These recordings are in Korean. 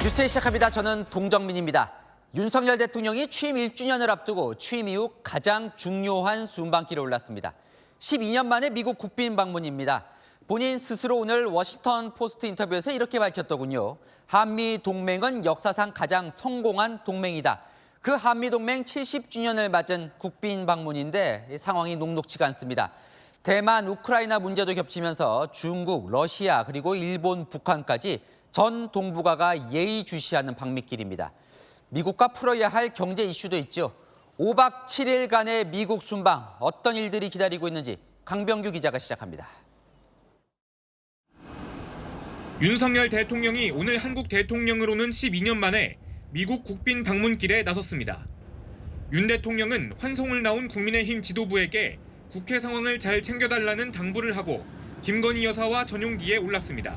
뉴스 시작합니다. 저는 동정민입니다. 윤석열 대통령이 취임 1주년을 앞두고 취임 이후 가장 중요한 순방길에 올랐습니다. 12년 만에 미국 국빈 방문입니다. 본인 스스로 오늘 워싱턴 포스트 인터뷰에서 이렇게 밝혔더군요. 한미 동맹은 역사상 가장 성공한 동맹이다. 그 한미 동맹 70주년을 맞은 국빈 방문인데 상황이 녹록지가 않습니다. 대만, 우크라이나 문제도 겹치면서 중국, 러시아 그리고 일본, 북한까지 전 동북아가 예의주시하는 방미길입니다. 미국과 풀어야 할 경제 이슈도 있죠. 5박 7일간의 미국 순방, 어떤 일들이 기다리고 있는지 강병규 기자가 시작합니다. 윤석열 대통령이 오늘 한국 대통령으로는 12년 만에 미국 국빈 방문길에 나섰습니다. 윤 대통령은 환송을 나온 국민의힘 지도부에게 국회 상황을 잘 챙겨달라는 당부를 하고 김건희 여사와 전용기에 올랐습니다.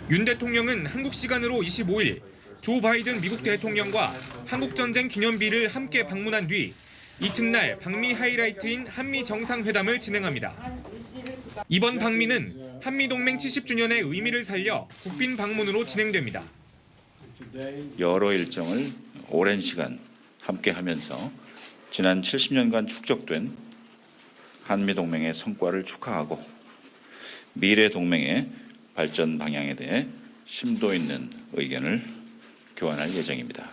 윤 대통령은 한국 시간으로 25일 조 바이든 미국 대통령과 한국전쟁 기념비를 함께 방문한 뒤 이튿날 방미 하이라이트인 한미 정상회담을 진행합니다. 이번 방미는 한미동맹 70주년의 의미를 살려 국빈 방문으로 진행됩니다. 여러 일정을 오랜 시간 함께 하면서 지난 70년간 축적된 한미동맹의 성과를 축하하고 미래 동맹의 발전 방향에 대해 심도 있는 의견을 교환할 예정입니다.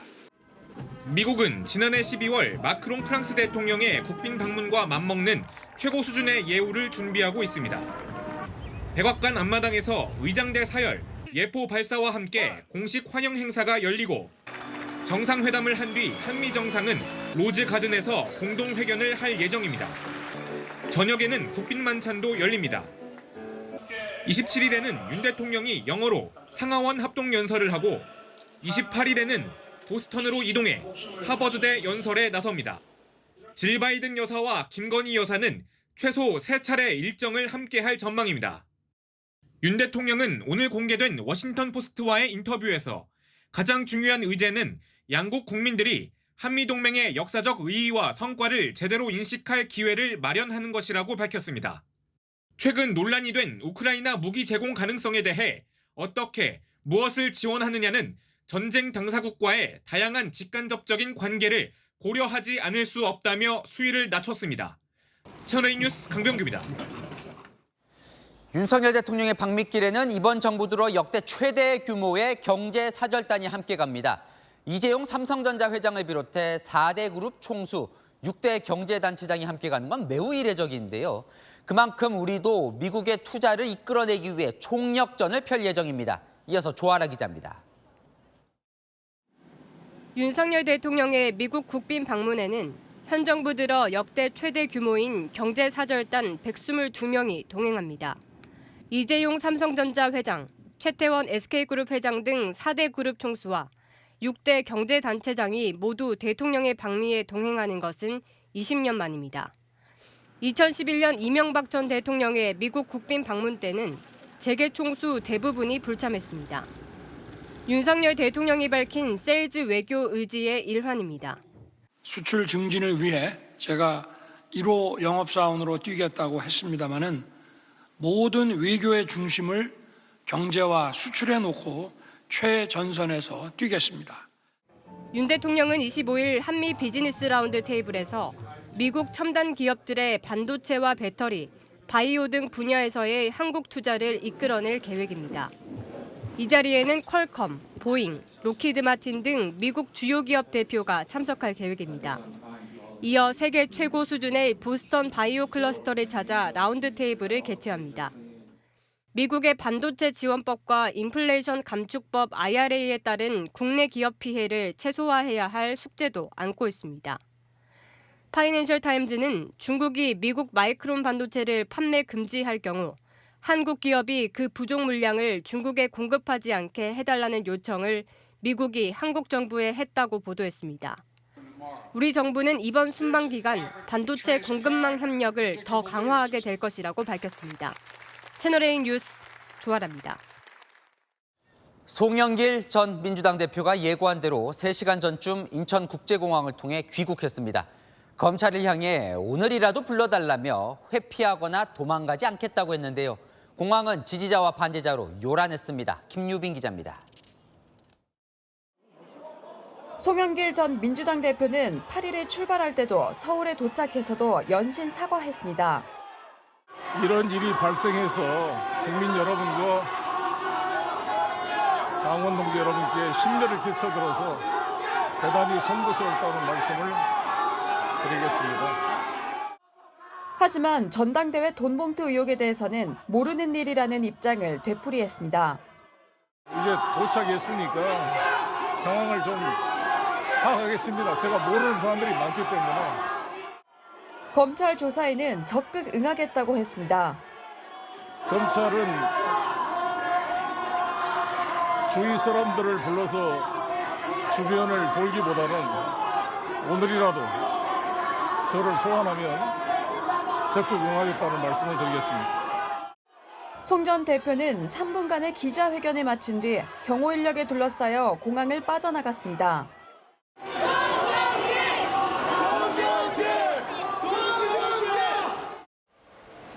미국은 지난해 12월 마크롱 프랑스 대통령의 국빈 방문과 맞먹는 최고 수준의 예우를 준비하고 있습니다. 백악관 앞마당에서 의장대 사열, 예포 발사와 함께 공식 환영 행사가 열리고 정상회담을 한 뒤 한미 정상은 로즈 가든에서 공동 회견을 할 예정입니다. 저녁에는 국빈 만찬도 열립니다. 27일에는 윤 대통령이 영어로 상하원 합동 연설을 하고 28일에는 보스턴으로 이동해 하버드대 연설에 나섭니다. 질 바이든 여사와 김건희 여사는 최소 3차례 일정을 함께할 전망입니다. 윤 대통령은 오늘 공개된 워싱턴 포스트와의 인터뷰에서 가장 중요한 의제는 양국 국민들이 한미동맹의 역사적 의의와 성과를 제대로 인식할 기회를 마련하는 것이라고 밝혔습니다. 최근 논란이 된 우크라이나 무기 제공 가능성에 대해 어떻게 무엇을 지원하느냐는 전쟁 당사국과의 다양한 직간접적인 관계를 고려하지 않을 수 없다며 수위를 낮췄습니다. 채널A 뉴스 강병규입니다. 윤석열 대통령의 방미길에는 이번 정부 들어 역대 최대 규모의 경제 사절단이 함께 갑니다. 이재용 삼성전자 회장을 비롯해 4대 그룹 총수, 6대 경제단체장이 함께 가는 건 매우 이례적인데요. 그만큼 우리도 미국의 투자를 이끌어내기 위해 총력전을 펼 예정입니다. 이어서 조아라 기자입니다. 윤석열 대통령의 미국 국빈 방문에는 현 정부 들어 역대 최대 규모인 경제사절단 122명이 동행합니다. 이재용 삼성전자 회장, 최태원 SK그룹 회장 등 4대 그룹 총수와 6대 경제단체장이 모두 대통령의 방미에 동행하는 것은 20년 만입니다. 2011년 이명박 전 대통령의 미국 국빈 방문 때는 재계 총수 대부분이 불참했습니다. 윤석열 대통령이 밝힌 세일즈 외교 의지의 일환입니다. 수출 증진을 위해 제가 1호 영업사원으로 뛰겠다고 했습니다마는 모든 외교의 중심을 경제와 수출에 놓고 최전선에서 뛰겠습니다. 윤 대통령은 25일 한미 비즈니스 라운드 테이블에서 미국 첨단 기업들의 반도체와 배터리, 바이오 등 분야에서의 한국 투자를 이끌어낼 계획입니다. 이 자리에는 퀄컴, 보잉, 로키드 마틴 등 미국 주요 기업 대표가 참석할 계획입니다. 이어 세계 최고 수준의 보스턴 바이오 클러스터를 찾아 라운드 테이블을 개최합니다. 미국의 반도체 지원법과 인플레이션 감축법 IRA에 따른 국내 기업 피해를 최소화해야 할 숙제도 안고 있습니다. 파이낸셜 타임즈는 중국이 미국 마이크론 반도체를 판매 금지할 경우 한국 기업이 그 부족 물량을 중국에 공급하지 않게 해달라는 요청을 미국이 한국 정부에 했다고 보도했습니다. 우리 정부는 이번 순방 기간 반도체 공급망 협력을 더 강화하게 될 것이라고 밝혔습니다. 채널A 뉴스 조아라입니다. 송영길 전 민주당 대표가 예고한 대로 3시간 전쯤 인천국제공항을 통해 귀국했습니다. 검찰을 향해 오늘이라도 불러달라며 회피하거나 도망가지 않겠다고 했는데요. 공항은 지지자와 반대자로 요란했습니다. 김유빈 기자입니다. 송영길 전 민주당 대표는 8일에 출발할 때도 서울에 도착해서도 연신 사과했습니다. 이런 일이 발생해서 국민 여러분과 당원 동지 여러분께 심려를 끼쳐드려서 대단히 송구스럽다는 말씀을 드리겠습니다. 하지만 전당대회 돈봉투 의혹에 대해서는 모르는 일이라는 입장을 되풀이했습니다. 이제 도착했으니까 상황을 좀 파악하겠습니다. 제가 모르는 사람들이 많기 때문에. 검찰 조사에는 적극 응하겠다고 했습니다. 검찰은 주위 사람들을 불러서 주변을 돌기보다는 오늘이라도 저를 소환하면 적극 응하겠다는 말씀을 드리겠습니다. 송 전 대표는 3분간의 기자회견에 마친 뒤 경호 인력에 둘러싸여 공항을 빠져나갔습니다.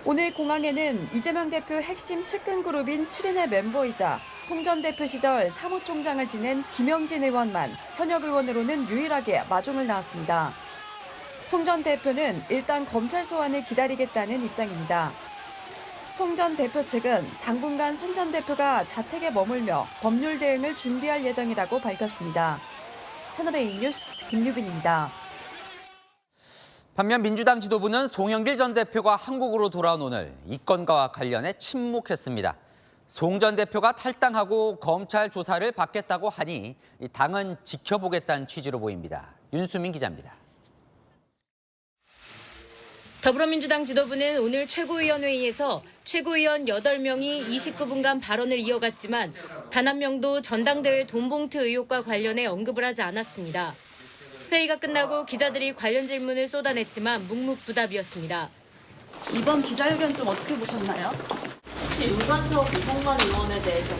오늘 공항에는 이재명 대표 핵심 측근 그룹인 7인의 멤버이자 송 전 대표 시절 사무총장을 지낸 김영진 의원만 현역 의원으로는 유일하게 마중을 나왔습니다. 송 전 대표는 일단 검찰 소환을 기다리겠다는 입장입니다. 송 전 대표 측은 당분간 송 전 대표가 자택에 머물며 법률 대응을 준비할 예정이라고 밝혔습니다. 채널A 뉴스 김유빈입니다. 반면 민주당 지도부는 송영길 전 대표가 한국으로 돌아온 오늘 이 건과 관련해 침묵했습니다. 송 전 대표가 탈당하고 검찰 조사를 받겠다고 하니 당은 지켜보겠다는 취지로 보입니다. 윤수민 기자입니다. 더불어민주당 지도부는 오늘 최고위원회의에서 최고위원 8명이 29분간 발언을 이어갔지만 단 한 명도 전당대회 돈봉투 의혹과 관련해 언급을 하지 않았습니다. 회의가 끝나고 기자들이 관련 질문을 쏟아냈지만 묵묵부답이었습니다. 이번 기자회견 좀 어떻게 보셨나요? 혹시 윤관석, 이성만 의원에 대해서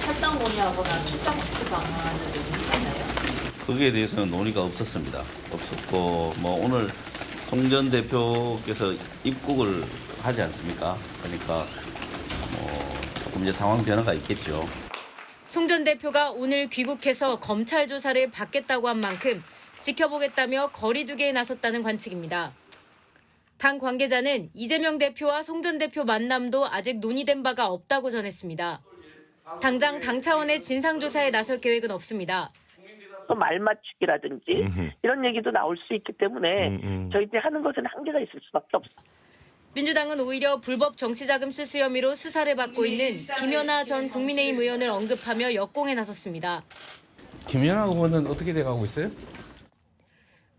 탈당 논의하거나 출당시킬 방안을 내주셨나요? 거기에 대해서는 논의가 없었습니다. 없었고 오늘 송 전 대표께서 입국을 하지 않습니까? 그러니까 조금 이제 상황 변화가 있겠죠. 송 전 대표가 오늘 귀국해서 검찰 조사를 받겠다고 한 만큼 지켜보겠다며 거리두기에 나섰다는 관측입니다. 당 관계자는 이재명 대표와 송 전 대표 만남도 아직 논의된 바가 없다고 전했습니다. 당장 당 차원의 진상조사에 나설 계획은 없습니다. 또 말맞추기라든지 이런 얘기도 나올 수 있기 때문에 저희들이 하는 것은 한계가 있을 수밖에 없습니다. 민주당은 오히려 불법 정치자금 수수 혐의로 수사를 받고 있는 김연아 전 국민의힘 의원을 언급하며 역공에 나섰습니다. 김연아 의원은 어떻게 돼가고 있어요?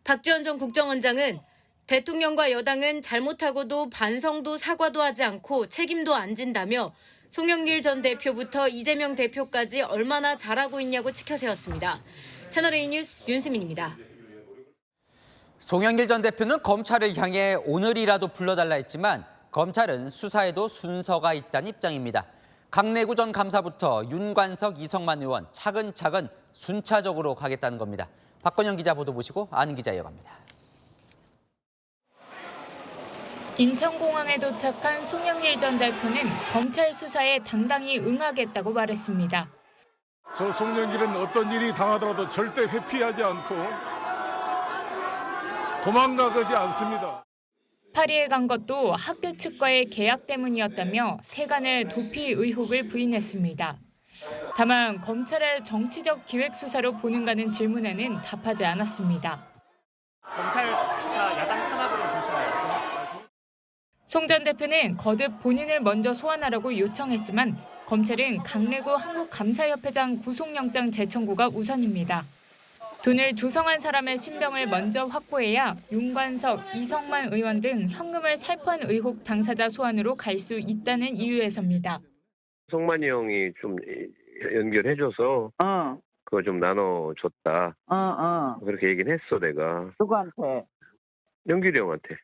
박지원 전 국정원장은 대통령과 여당은 잘못하고도 반성도 사과도 하지 않고 책임도 안 진다며 송영길 전 대표부터 이재명 대표까지 얼마나 잘하고 있냐고 치켜세웠습니다. 채널A 뉴스 윤수민입니다. 송영길 전 대표는 검찰을 향해 오늘이라도 불러달라 했지만 검찰은 수사에도 순서가 있다는 입장입니다. 강내구 전 감사부터 윤관석, 이성만 의원 차근차근 순차적으로 가겠다는 겁니다. 박건영 기자 보도 보시고 아는 기자 이어갑니다. 인천공항에 도착한 송영길 전 대표는 검찰 수사에 당당히 응하겠다고 말했습니다. 저 송영길은 어떤 일이 당하더라도 절대 회피하지 않고 도망가지 않습니다. 파리에 간 것도 학교 측과의 계약 때문이었다며 세간의 도피 의혹을 부인했습니다. 다만 검찰의 정치적 기획 수사로 보는가는 질문에는 답하지 않았습니다. 검찰 수사 야당 탄압으로 보시나요? 송 전 대표는 거듭 본인을 먼저 소환하라고 요청했지만 검찰은 강내구 한국감사협회장 구속영장 재청구가 우선입니다. 돈을 조성한 사람의 신병을 먼저 확보해야 윤관석, 이성만 의원 등 현금을 살포한 의혹 당사자 소환으로 갈 수 있다는 이유에서입니다. 성만이 형이 좀 연결해줘서 그거 좀 나눠줬다. 그렇게 얘기는 했어 내가. 누구한테? 영길이 형한테.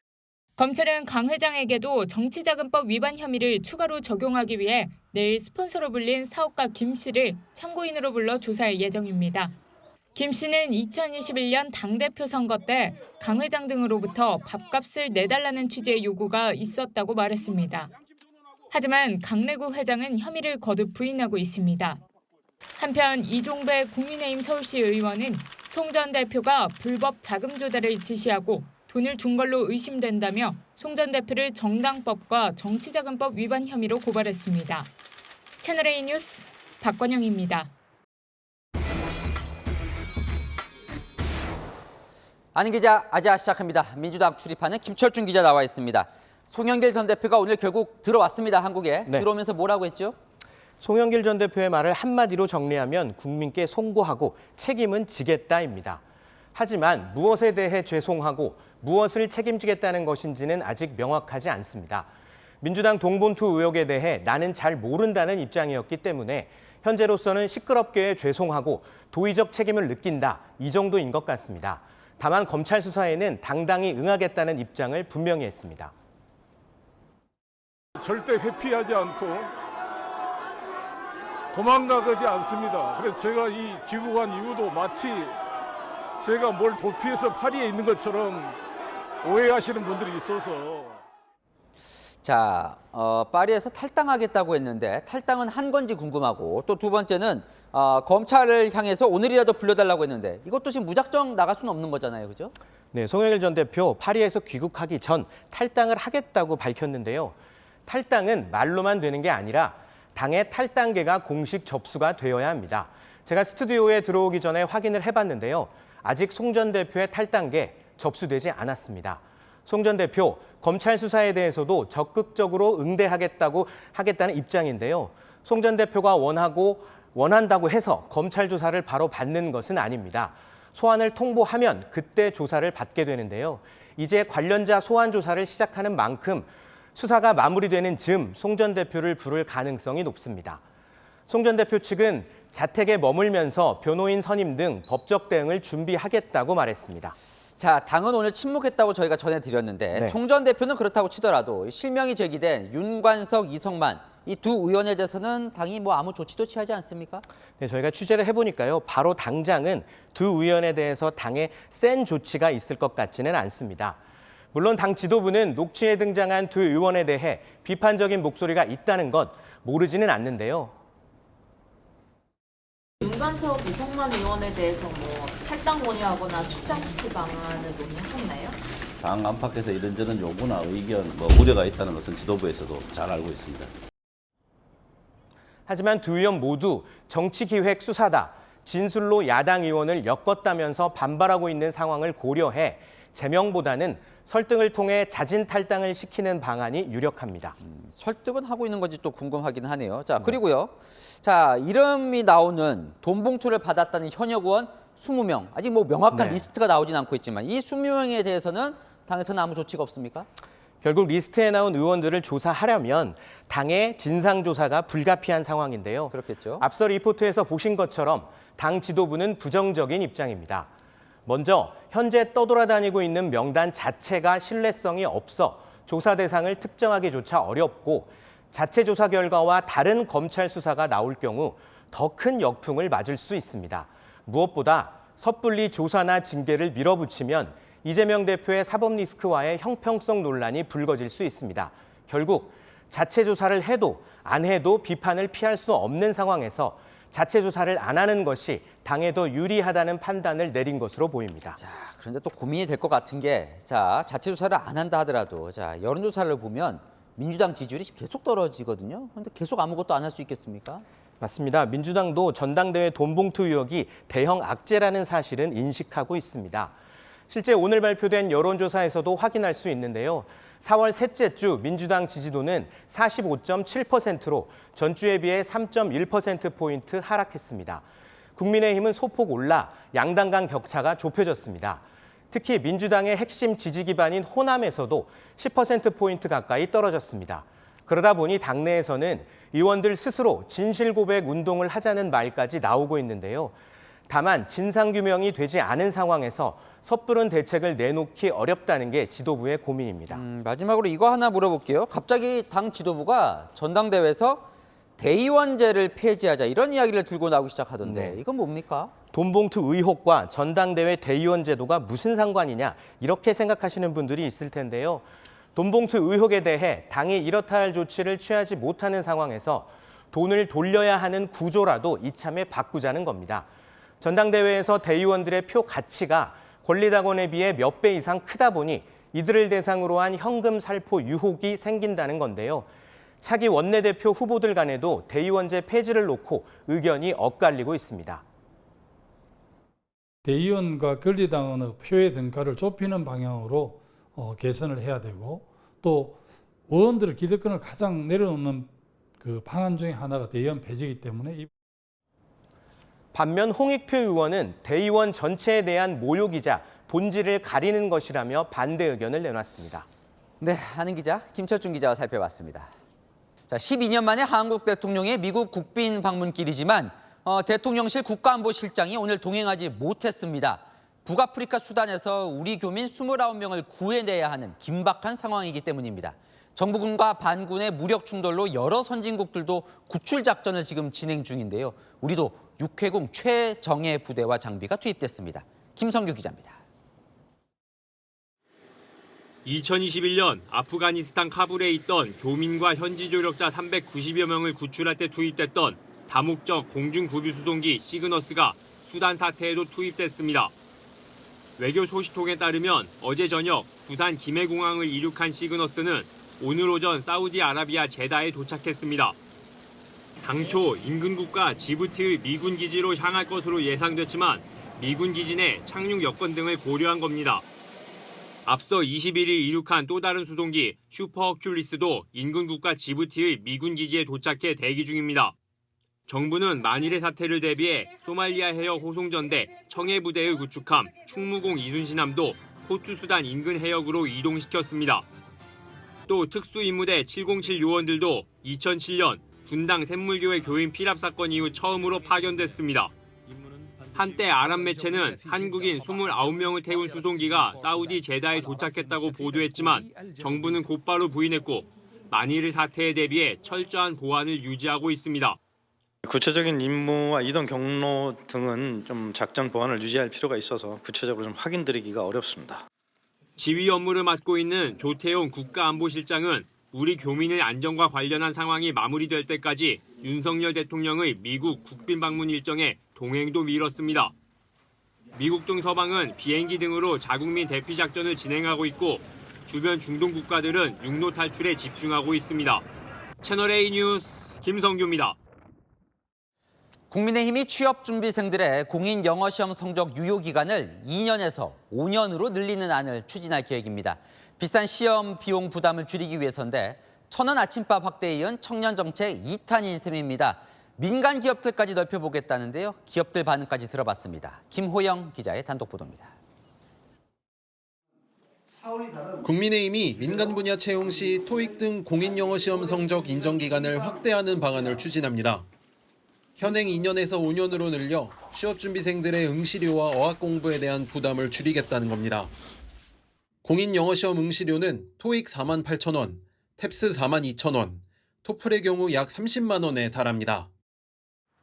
검찰은 강 회장에게도 정치자금법 위반 혐의를 추가로 적용하기 위해 내일 스폰서로 불린 사업가 김 씨를 참고인으로 불러 조사할 예정입니다. 김 씨는 2021년 당대표 선거 때 강 회장 등으로부터 밥값을 내달라는 취지의 요구가 있었다고 말했습니다. 하지만 강내구 회장은 혐의를 거듭 부인하고 있습니다. 한편 이종배 국민의힘 서울시 의원은 송 전 대표가 불법 자금 조달을 지시하고 돈을 준 걸로 의심된다며 송 전 대표를 정당법과 정치자금법 위반 혐의로 고발했습니다. 채널A 뉴스 박관영입니다. 안인 기자, 아자 시작합니다. 민주당 출입하는 김철중 기자 나와 있습니다. 송영길 전 대표가 오늘 결국 들어왔습니다, 한국에. 네. 들어오면서 뭐라고 했죠? 송영길 전 대표의 말을 한마디로 정리하면 국민께 송구하고 책임은 지겠다입니다. 하지만 무엇에 대해 죄송하고 무엇을 책임지겠다는 것인지는 아직 명확하지 않습니다. 민주당 동본투 의혹에 대해 나는 잘 모른다는 입장이었기 때문에 현재로서는 시끄럽게 죄송하고 도의적 책임을 느낀다, 이 정도인 것 같습니다. 다만 검찰 수사에는 당당히 응하겠다는 입장을 분명히 했습니다. 절대 회피하지 않고 도망가지 않습니다. 그래서 제가 이 귀국한 이유도 마치 제가 뭘 도피해서 파리에 있는 것처럼 오해하시는 분들이 있어서. 자, 파리에서 탈당하겠다고 했는데 탈당은 한 건지 궁금하고, 또 두 번째는 검찰을 향해서 오늘이라도 불러달라고 했는데 이것도 지금 무작정 나갈 수는 없는 거잖아요, 그죠? 네, 송영길 전 대표 파리에서 귀국하기 전 탈당을 하겠다고 밝혔는데요. 탈당은 말로만 되는 게 아니라 당의 탈당계가 공식 접수가 되어야 합니다. 제가 스튜디오에 들어오기 전에 확인을 해봤는데요. 아직 송 전 대표의 탈당계 접수되지 않았습니다. 송 전 대표, 검찰 수사에 대해서도 적극적으로 하겠다는 입장인데요. 송 전 대표가 원한다고 해서 검찰 조사를 바로 받는 것은 아닙니다. 소환을 통보하면 그때 조사를 받게 되는데요. 이제 관련자 소환 조사를 시작하는 만큼 수사가 마무리되는 즈음 송 전 대표를 부를 가능성이 높습니다. 송 전 대표 측은 자택에 머물면서 변호인 선임 등 법적 대응을 준비하겠다고 말했습니다. 자, 당은 오늘 침묵했다고 저희가 전해드렸는데 네. 송 전 대표는 그렇다고 치더라도 실명이 제기된 윤관석, 이성만 이 두 의원에 대해서는 당이 아무 조치도 취하지 않습니까? 네, 저희가 취재를 해보니까요. 바로 당장은 두 의원에 대해서 당의 센 조치가 있을 것 같지는 않습니다. 물론 당 지도부는 녹취에 등장한 두 의원에 대해 비판적인 목소리가 있다는 것 모르지는 않는데요. 윤관석, 이성만 의원에 대해서 탈당 논의하거나 출당시킬 방안을 논의하셨나요? 당 안팎에서 이런저런 요구나 의견, 우려가 있다는 것은 지도부에서도 잘 알고 있습니다. 하지만 두 의원 모두 정치기획 수사다, 진술로 야당 의원을 엮었다면서 반발하고 있는 상황을 고려해 제명보다는 설득을 통해 자진 탈당을 시키는 방안이 유력합니다. 설득은 하고 있는 건지 또 궁금하긴 하네요. 자, 그리고요. 자, 이름이 나오는 돈 봉투를 받았다는 현역 의원 20명. 아직 명확한 리스트가 나오진 않고 있지만 이 20명에 대해서는 당에서는 아무 조치가 없습니까? 결국 리스트에 나온 의원들을 조사하려면 당의 진상조사가 불가피한 상황인데요. 그렇겠죠. 앞서 리포트에서 보신 것처럼 당 지도부는 부정적인 입장입니다. 먼저 현재 떠돌아다니고 있는 명단 자체가 신뢰성이 없어 조사 대상을 특정하기조차 어렵고 자체 조사 결과와 다른 검찰 수사가 나올 경우 더 큰 역풍을 맞을 수 있습니다. 무엇보다 섣불리 조사나 징계를 밀어붙이면 이재명 대표의 사법 리스크와의 형평성 논란이 불거질 수 있습니다. 결국 자체 조사를 해도 안 해도 비판을 피할 수 없는 상황에서 자체 조사를 안 하는 것이 당에 더 유리하다는 판단을 내린 것으로 보입니다. 자, 그런데 또 고민이 될 것 같은 게, 자, 자체 조사를 안 한다 하더라도, 자, 여론조사를 보면 민주당 지지율이 계속 떨어지거든요. 그런데 계속 아무것도 안 할 수 있겠습니까? 맞습니다. 민주당도 전당대회 돈봉투 의혹이 대형 악재라는 사실은 인식하고 있습니다. 실제 오늘 발표된 여론조사에서도 확인할 수 있는데요. 4월 셋째 주 민주당 지지도는 45.7%로 전주에 비해 3.1%포인트 하락했습니다. 국민의힘은 소폭 올라 양당 간 격차가 좁혀졌습니다. 특히 민주당의 핵심 지지 기반인 호남에서도 10%포인트 가까이 떨어졌습니다. 그러다 보니 당내에서는 의원들 스스로 진실 고백 운동을 하자는 말까지 나오고 있는데요. 다만 진상규명이 되지 않은 상황에서 섣부른 대책을 내놓기 어렵다는 게 지도부의 고민입니다. 마지막으로 이거 하나 물어볼게요. 갑자기 당 지도부가 전당대회에서 대의원제를 폐지하자 이런 이야기를 들고 나오기 시작하던데 이건 뭡니까? 돈봉투 의혹과 전당대회 대의원 제도가 무슨 상관이냐 이렇게 생각하시는 분들이 있을 텐데요. 돈봉투 의혹에 대해 당이 이렇다 할 조치를 취하지 못하는 상황에서 돈을 돌려야 하는 구조라도 이참에 바꾸자는 겁니다. 전당대회에서 대의원들의 표 가치가 권리당원에 비해 몇 배 이상 크다 보니 이들을 대상으로 한 현금 살포 유혹이 생긴다는 건데요. 차기 원내대표 후보들 간에도 대의원제 폐지를 놓고 의견이 엇갈리고 있습니다. 대의원과 권리당원의 표의 등가를 좁히는 방향으로 개선을 해야 되고, 또 의원들의 기득권을 가장 내려놓는 그 방안 중에 하나가 대의원 폐지이기 때문에. 반면 홍익표 의원은 대의원 전체에 대한 모욕이자 본질을 가리는 것이라며 반대 의견을 내놨습니다. 네, 하는 기자 김철중 기자와 살펴봤습니다. 자, 12년 만에 한국 대통령의 미국 국빈 방문길이지만 대통령실 국가안보실장이 오늘 동행하지 못했습니다. 북아프리카 수단에서 우리 교민 29명을 구해내야 하는 긴박한 상황이기 때문입니다. 정부군과 반군의 무력 충돌로 여러 선진국들도 구출 작전을 지금 진행 중인데요. 우리도 육해공 최정예 부대와 장비가 투입됐습니다. 김성규 기자입니다. 2021년 아프가니스탄 카불에 있던 교민과 현지 조력자 390여 명을 구출할 때 투입됐던 다목적 공중구비수송기 시그너스가 수단 사태에도 투입됐습니다. 외교 소식통에 따르면 어제 저녁 부산 김해공항을 이륙한 시그너스는 오늘 오전 사우디아라비아 제다에 도착했습니다. 당초 인근 국가 지부티의 미군 기지로 향할 것으로 예상됐지만 미군 기지 내 착륙 여건 등을 고려한 겁니다. 앞서 21일 이륙한 또 다른 수송기 슈퍼 허큘리스도 인근 국가 지부티의 미군 기지에 도착해 대기 중입니다. 정부는 만일의 사태를 대비해 소말리아 해역 호송전대 청해부대의 구축함 충무공 이순신함도 호투수단 인근 해역으로 이동시켰습니다. 또 특수임무대 707 요원들도 2007년 분당 샘물교회 교인 피랍 사건 이후 처음으로 파견됐습니다. 한때 아랍 매체는 한국인 29명을 태운 수송기가 사우디 제다에 도착했다고 보도했지만 정부는 곧바로 부인했고 만일의 사태에 대비해 철저한 보안을 유지하고 있습니다. 구체적인 임무와 이동 경로 등은 좀 작전 보안을 유지할 필요가 있어서 구체적으로 좀 확인드리기가 어렵습니다. 지휘 업무를 맡고 있는 조태용 국가안보실장은 우리 교민의 안전과 관련한 상황이 마무리될 때까지 윤석열 대통령의 미국 국빈 방문 일정에 동행도 미뤘습니다. 미국 등 서방은 비행기 등으로 자국민 대피 작전을 진행하고 있고 주변 중동 국가들은 육로 탈출에 집중하고 있습니다. 채널A 뉴스 김성규입니다. 국민의힘이 취업준비생들의 공인 영어시험 성적 유효 기간을 2년에서 5년으로 늘리는 안을 추진할 계획입니다. 비싼 시험 비용 부담을 줄이기 위해서인데 1,000원 아침밥 확대에 이은 청년 정책 2탄인 셈입니다. 민간 기업들까지 넓혀보겠다는데요. 기업들 반응까지 들어봤습니다. 김호영 기자의 단독 보도입니다. 국민의힘이 민간 분야 채용 시 토익 등 공인 영어 시험 성적 인정 기간을 확대하는 방안을 추진합니다. 현행 2년에서 5년으로 늘려 취업준비생들의 응시료와 어학 공부에 대한 부담을 줄이겠다는 겁니다. 공인 영어 시험 응시료는 토익 48,000원, 탭스 42,000원, 토플의 경우 약 30만 원에 달합니다.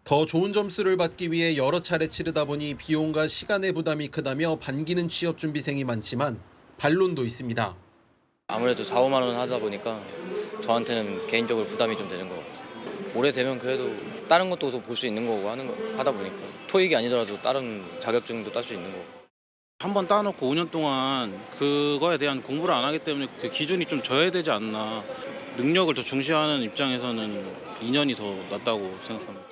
더 좋은 점수를 받기 위해 여러 차례 치르다 보니 비용과 시간의 부담이 크다며 반기는 취업준비생이 많지만 반론도 있습니다. 아무래도 4, 5만 원 하다 보니까 저한테는 개인적으로 부담이 좀 되는 것 같아요. 오래 되면 그래도 다른 것도 볼 수 있는 거고 하다 보니까 토익이 아니더라도 다른 자격증도 딸 수 있는 거고. 한번 따놓고 5년 동안 그거에 대한 공부를 안 하기 때문에 그 기준이 좀 저해되지 않나. 능력을 더 중시하는 입장에서는 2년이 더 낫다고 생각합니다.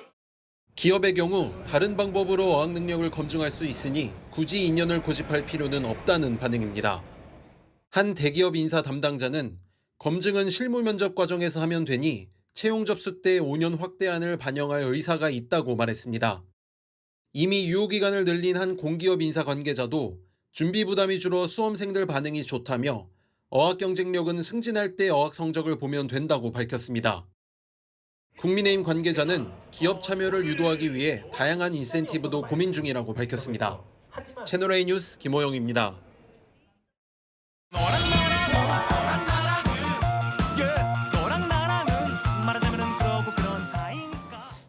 기업의 경우 다른 방법으로 어학 능력을 검증할 수 있으니 굳이 2년을 고집할 필요는 없다는 반응입니다. 한 대기업 인사 담당자는 검증은 실무 면접 과정에서 하면 되니 채용 접수 때 5년 확대안을 반영할 의사가 있다고 말했습니다. 이미 유효기간을 늘린 한 공기업 인사 관계자도 준비 부담이 줄어 수험생들 반응이 좋다며 어학 경쟁력은 승진할 때 어학 성적을 보면 된다고 밝혔습니다. 국민의힘 관계자는 기업 참여를 유도하기 위해 다양한 인센티브도 고민 중이라고 밝혔습니다. 채널A 뉴스 김호영입니다.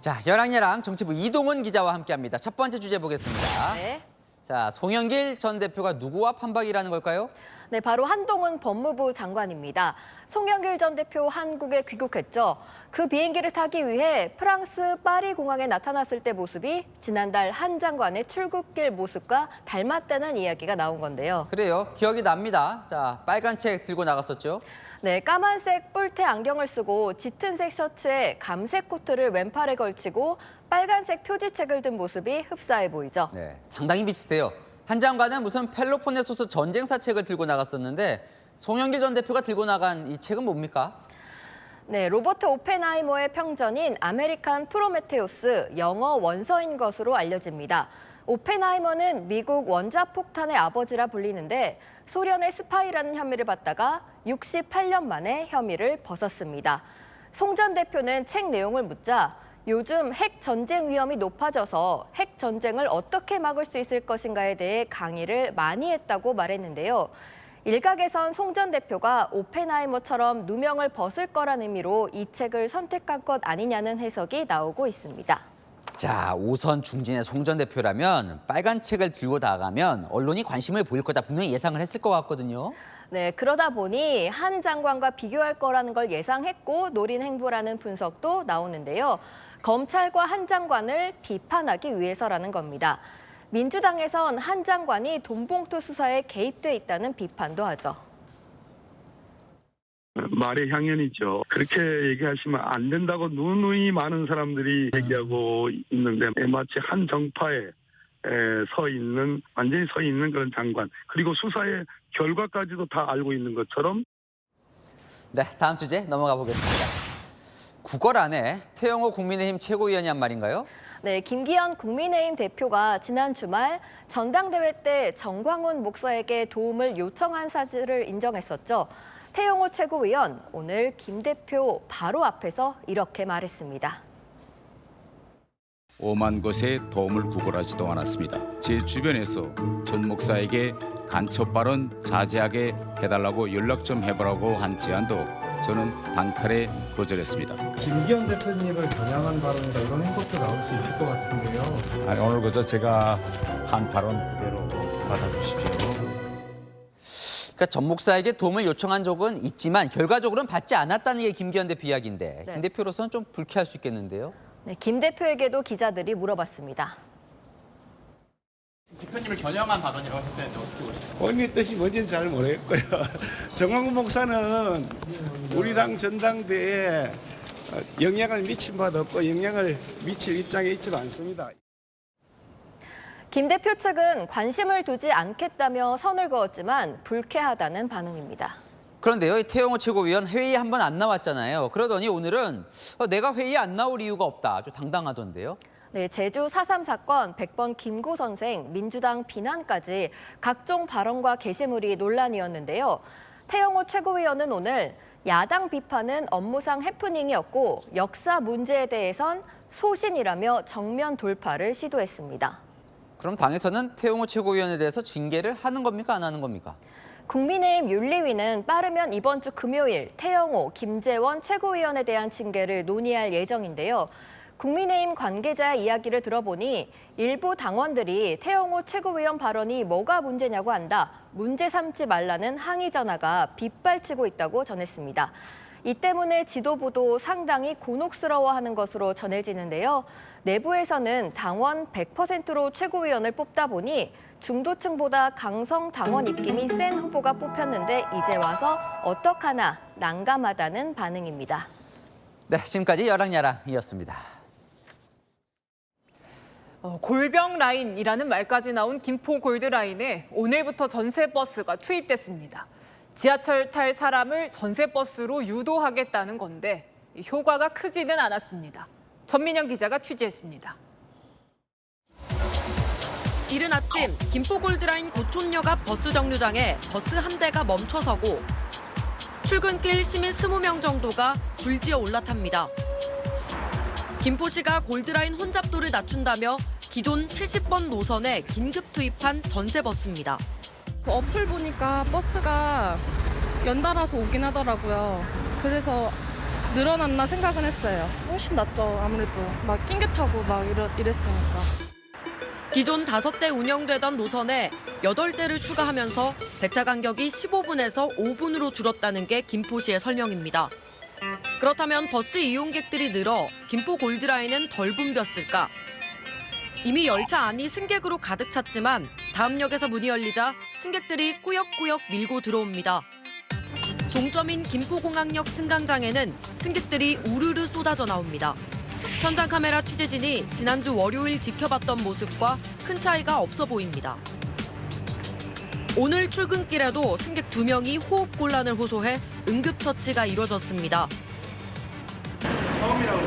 자, 여랑여랑 정치부 이동훈 기자와 함께합니다. 첫 번째 주제 보겠습니다. 네. 자, 송영길 전 대표가 누구와 판박이라는 걸까요? 네, 바로 한동훈 법무부 장관입니다. 송영길 전 대표 한국에 귀국했죠. 그 비행기를 타기 위해 프랑스 파리 공항에 나타났을 때 모습이 지난달 한 장관의 출국길 모습과 닮았다는 이야기가 나온 건데요. 그래요. 기억이 납니다. 자, 빨간 책 들고 나갔었죠. 네, 까만색 뿔테 안경을 쓰고 짙은색 셔츠에 감색 코트를 왼팔에 걸치고 빨간색 표지책을 든 모습이 흡사해 보이죠. 네, 상당히 비슷해요. 한 장관은 무슨 펠로폰네소스 전쟁사 책을 들고 나갔었는데 송영길 전 대표가 들고 나간 이 책은 뭡니까? 네, 로버트 오펜하이머의 평전인 아메리칸 프로메테우스, 영어 원서인 것으로 알려집니다. 오펜하이머는 미국 원자폭탄의 아버지라 불리는데 소련의 스파이라는 혐의를 받다가 68년 만에 혐의를 벗었습니다. 송 전 대표는 책 내용을 묻자 요즘 핵 전쟁 위험이 높아져서 핵 전쟁을 어떻게 막을 수 있을 것인가에 대해 강의를 많이 했다고 말했는데요. 일각에선 송 전 대표가 오펜하이머처럼 누명을 벗을 거란 의미로 이 책을 선택한 것 아니냐는 해석이 나오고 있습니다. 자, 오선 중진의 송 전 대표라면 빨간 책을 들고 나가면 언론이 관심을 보일 거다 분명히 예상을 했을 것 같거든요. 네, 그러다 보니 한 장관과 비교할 거라는 걸 예상했고 노린 행보라는 분석도 나오는데요. 검찰과 한 장관을 비판하기 위해서라는 겁니다. 민주당에선 한 장관이 돈봉투 수사에 개입돼 있다는 비판도 하죠. 말의 향연이죠. 그렇게 얘기하시면 안 된다고 누누이 많은 사람들이 얘기하고 있는데 마치 한 정파에 완전히 서 있는 그런 장관, 그리고 수사의 결과까지도 다 알고 있는 것처럼. 네, 다음 주제 넘어가 보겠습니다. 국월 안에 태영호 국민의힘 최고위원이 한 말인가요? 네, 김기현 국민의힘 대표가 지난 주말 전당대회 때 정광훈 목사에게 도움을 요청한 사실을 인정했었죠. 태영호 최고위원, 오늘 김 대표 바로 앞에서 이렇게 말했습니다. 오만 곳에 도움을 구걸하지도 않았습니다. 제 주변에서 전 목사에게 간첩 발언 자제하게 해달라고 연락 좀 해보라고 한 제안도 저는 단칼에 거절했습니다. 김기현 대표님을 겨냥한 발언이라 이런 해석도 나올 수 있을 것 같은데요. 아니, 오늘 그저 제가 한 발언 그대로 받아주십시오. 그러니까 전 목사에게 도움을 요청한 적은 있지만 결과적으로는 받지 않았다는 게 김기현 대표 이야기인데 네. 김 대표로서는 좀 불쾌할 수 있겠는데요. 네, 김 대표에게도 기자들이 물어봤습니다. 대표님을 겨냥한 발언이라고 했는데 어떻게 보세요? 본인의 뜻이 뭔지는 잘 모르겠고요. 정광훈 목사는 우리 당 전당대회에 영향을 미친 바도 없고 영향을 미칠 입장에 있지도 않습니다. 김 대표 측은 관심을 두지 않겠다며 선을 그었지만 불쾌하다는 반응입니다. 그런데요, 이 태영호 최고위원 회의에 한 번 안 나왔잖아요. 그러더니 오늘은 내가 회의에 안 나올 이유가 없다. 아주 당당하던데요. 네, 제주 4.3 사건 100번 김구 선생, 민주당 비난까지 각종 발언과 게시물이 논란이었는데요. 태영호 최고위원은 오늘 야당 비판은 업무상 해프닝이었고 역사 문제에 대해선 소신이라며 정면 돌파를 시도했습니다. 그럼 당에서는 태영호 최고위원에 대해서 징계를 하는 겁니까? 안 하는 겁니까? 국민의힘 윤리위는 빠르면 이번 주 금요일 태영호, 김재원 최고위원에 대한 징계를 논의할 예정인데요. 국민의힘 관계자의 이야기를 들어보니 일부 당원들이 태영호 최고위원 발언이 뭐가 문제냐고 한다, 문제 삼지 말라는 항의 전화가 빗발치고 있다고 전했습니다. 이 때문에 지도부도 상당히 곤혹스러워하는 것으로 전해지는데요. 내부에서는 당원 100%로 최고위원을 뽑다 보니 중도층보다 강성 당원 입김이 센 후보가 뽑혔는데 이제 와서 어떡하나 난감하다는 반응입니다. 네, 지금까지 여랑야랑이었습니다. 골병 라인이라는 말까지 나온 김포 골드라인에 오늘부터 전세버스가 투입됐습니다. 지하철 탈 사람을 전세버스로 유도하겠다는 건데 효과가 크지는 않았습니다. 전민영 기자가 취재했습니다. 이른 아침 김포 골드라인 고촌역 앞 버스 정류장에 버스 한 대가 멈춰서고 출근길 시민 20명 정도가 줄지어 올라탑니다. 김포시가 골드라인 혼잡도를 낮춘다며 기존 70번 노선에 긴급 투입한 전세버스입니다. 그 어플 보니까 버스가 연달아서 오긴 하더라고요. 그래서 늘어났나 생각은 했어요. 훨씬 낫죠. 아무래도 막 낑겨 타고 막 이랬으니까. 기존 5대 운영되던 노선에 8대를 추가하면서 배차 간격이 15분에서 5분으로 줄었다는 게 김포시의 설명입니다. 그렇다면 버스 이용객들이 늘어 김포 골드라인은 덜 붐볐을까? 이미 열차 안이 승객으로 가득 찼지만 다음 역에서 문이 열리자 승객들이 꾸역꾸역 밀고 들어옵니다. 종점인 김포공항역 승강장에는 승객들이 우르르 쏟아져 나옵니다. 현장 카메라 취재진이 지난주 월요일 지켜봤던 모습과 큰 차이가 없어 보입니다. 오늘 출근길에도 승객 2명이 호흡곤란을 호소해 응급처치가 이뤄졌습니다. 처음이라고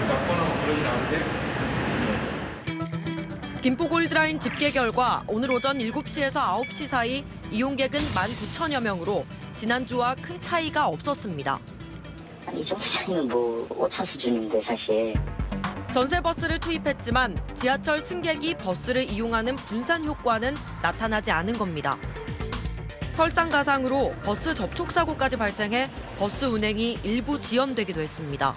맞거나 그러진 않은데. 김포 골드라인 집계 결과 오늘 오전 7시에서 9시 사이 이용객은 19,000여 명으로 지난주와 큰 차이가 없었습니다. 이 정도 차이는 5차 수준인데 사실. 전세버스를 투입했지만 지하철 승객이 버스를 이용하는 분산 효과는 나타나지 않은 겁니다. 설상가상으로 버스 접촉사고까지 발생해 버스 운행이 일부 지연되기도 했습니다.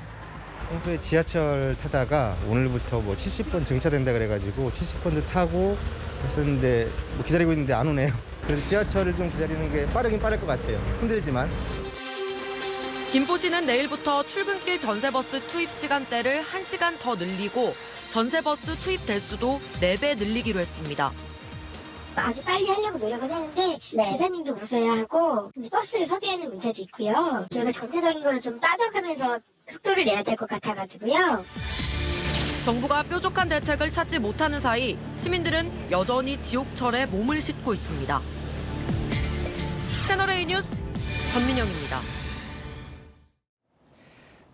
평소에 지하철 타다가 오늘부터 70번 증차된다 그래가지고 70번도 타고 했었는데 기다리고 있는데 안 오네요. 그래서 지하철을 좀 기다리는 게 빠르긴 빠를 것 같아요. 힘들지만. 김포시는 내일부터 출근길 전세버스 투입 시간대를 1시간 더 늘리고 전세버스 투입 대수도 4배 늘리기로 했습니다. 아주 빨리 하려고 노력은 하는데 기사님도 웃어야 하고 버스를 섭외하는 문제도 있고요. 저희가 전체적인 걸 좀 따져가면서 속도를 내야 될 것 같아가지고요. 정부가 뾰족한 대책을 찾지 못하는 사이 시민들은 여전히 지옥철에 몸을 싣고 있습니다. 채널A 뉴스 전민영입니다.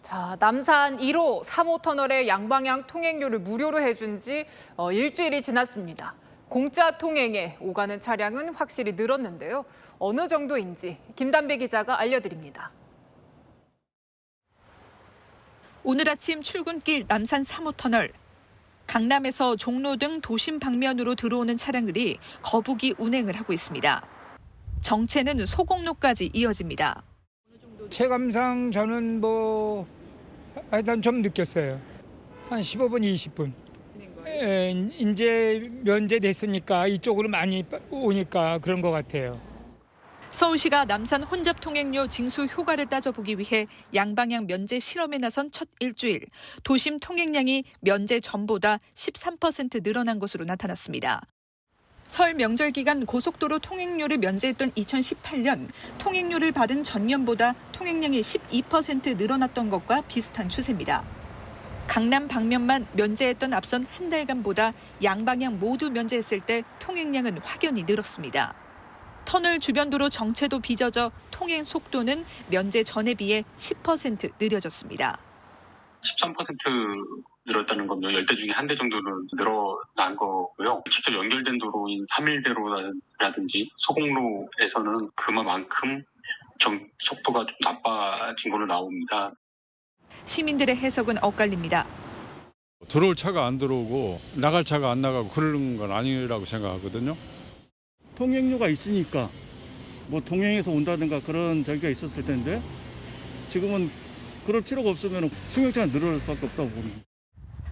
자, 남산 1호 3호 터널의 양방향 통행료를 무료로 해준 지 일주일이 지났습니다. 공짜 통행에 오가는 차량은 확실히 늘었는데요. 어느 정도인지 김단배 기자가 알려드립니다. 오늘 아침 출근길 남산 3호 터널. 강남에서 종로 등 도심 방면으로 들어오는 차량들이 거북이 운행을 하고 있습니다. 정체는 소곡로까지 이어집니다. 체감상 저는 일단 좀 느꼈어요. 한 15분, 20분. 이제 면제됐으니까 이쪽으로 많이 오니까 그런 것 같아요. 서울시가 남산 혼잡 통행료 징수 효과를 따져보기 위해 양방향 면제 실험에 나선 첫 일주일, 도심 통행량이 면제 전보다 13% 늘어난 것으로 나타났습니다. 설 명절 기간 고속도로 통행료를 면제했던 2018년, 통행료를 받은 전년보다 통행량이 12% 늘어났던 것과 비슷한 추세입니다. 강남 방면만 면제했던 앞선 한 달간보다 양방향 모두 면제했을 때 통행량은 확연히 늘었습니다. 터널 주변 도로 정체도 빚어져 통행 속도는 면제 전에 비해 10% 느려졌습니다. 13% 늘었다는 건 10대 중에 한 대 정도는 늘어난 거고요. 직접 연결된 도로인 3일대로라든지 소곡로에서는 그만큼 속도가 좀 나빠진 걸로 나옵니다. 시민들의 해석은 엇갈립니다. 들어올 차가 안 들어오고 나갈 차가 안 나가고 그런 건 아니라고 생각하거든요. 통행료가 있으니까 동행해서 온다든가 그런 저기가 있었을 텐데 지금은 그럴 필요가 없으면 승용차가 늘어날 수밖에 없다고 봅니다.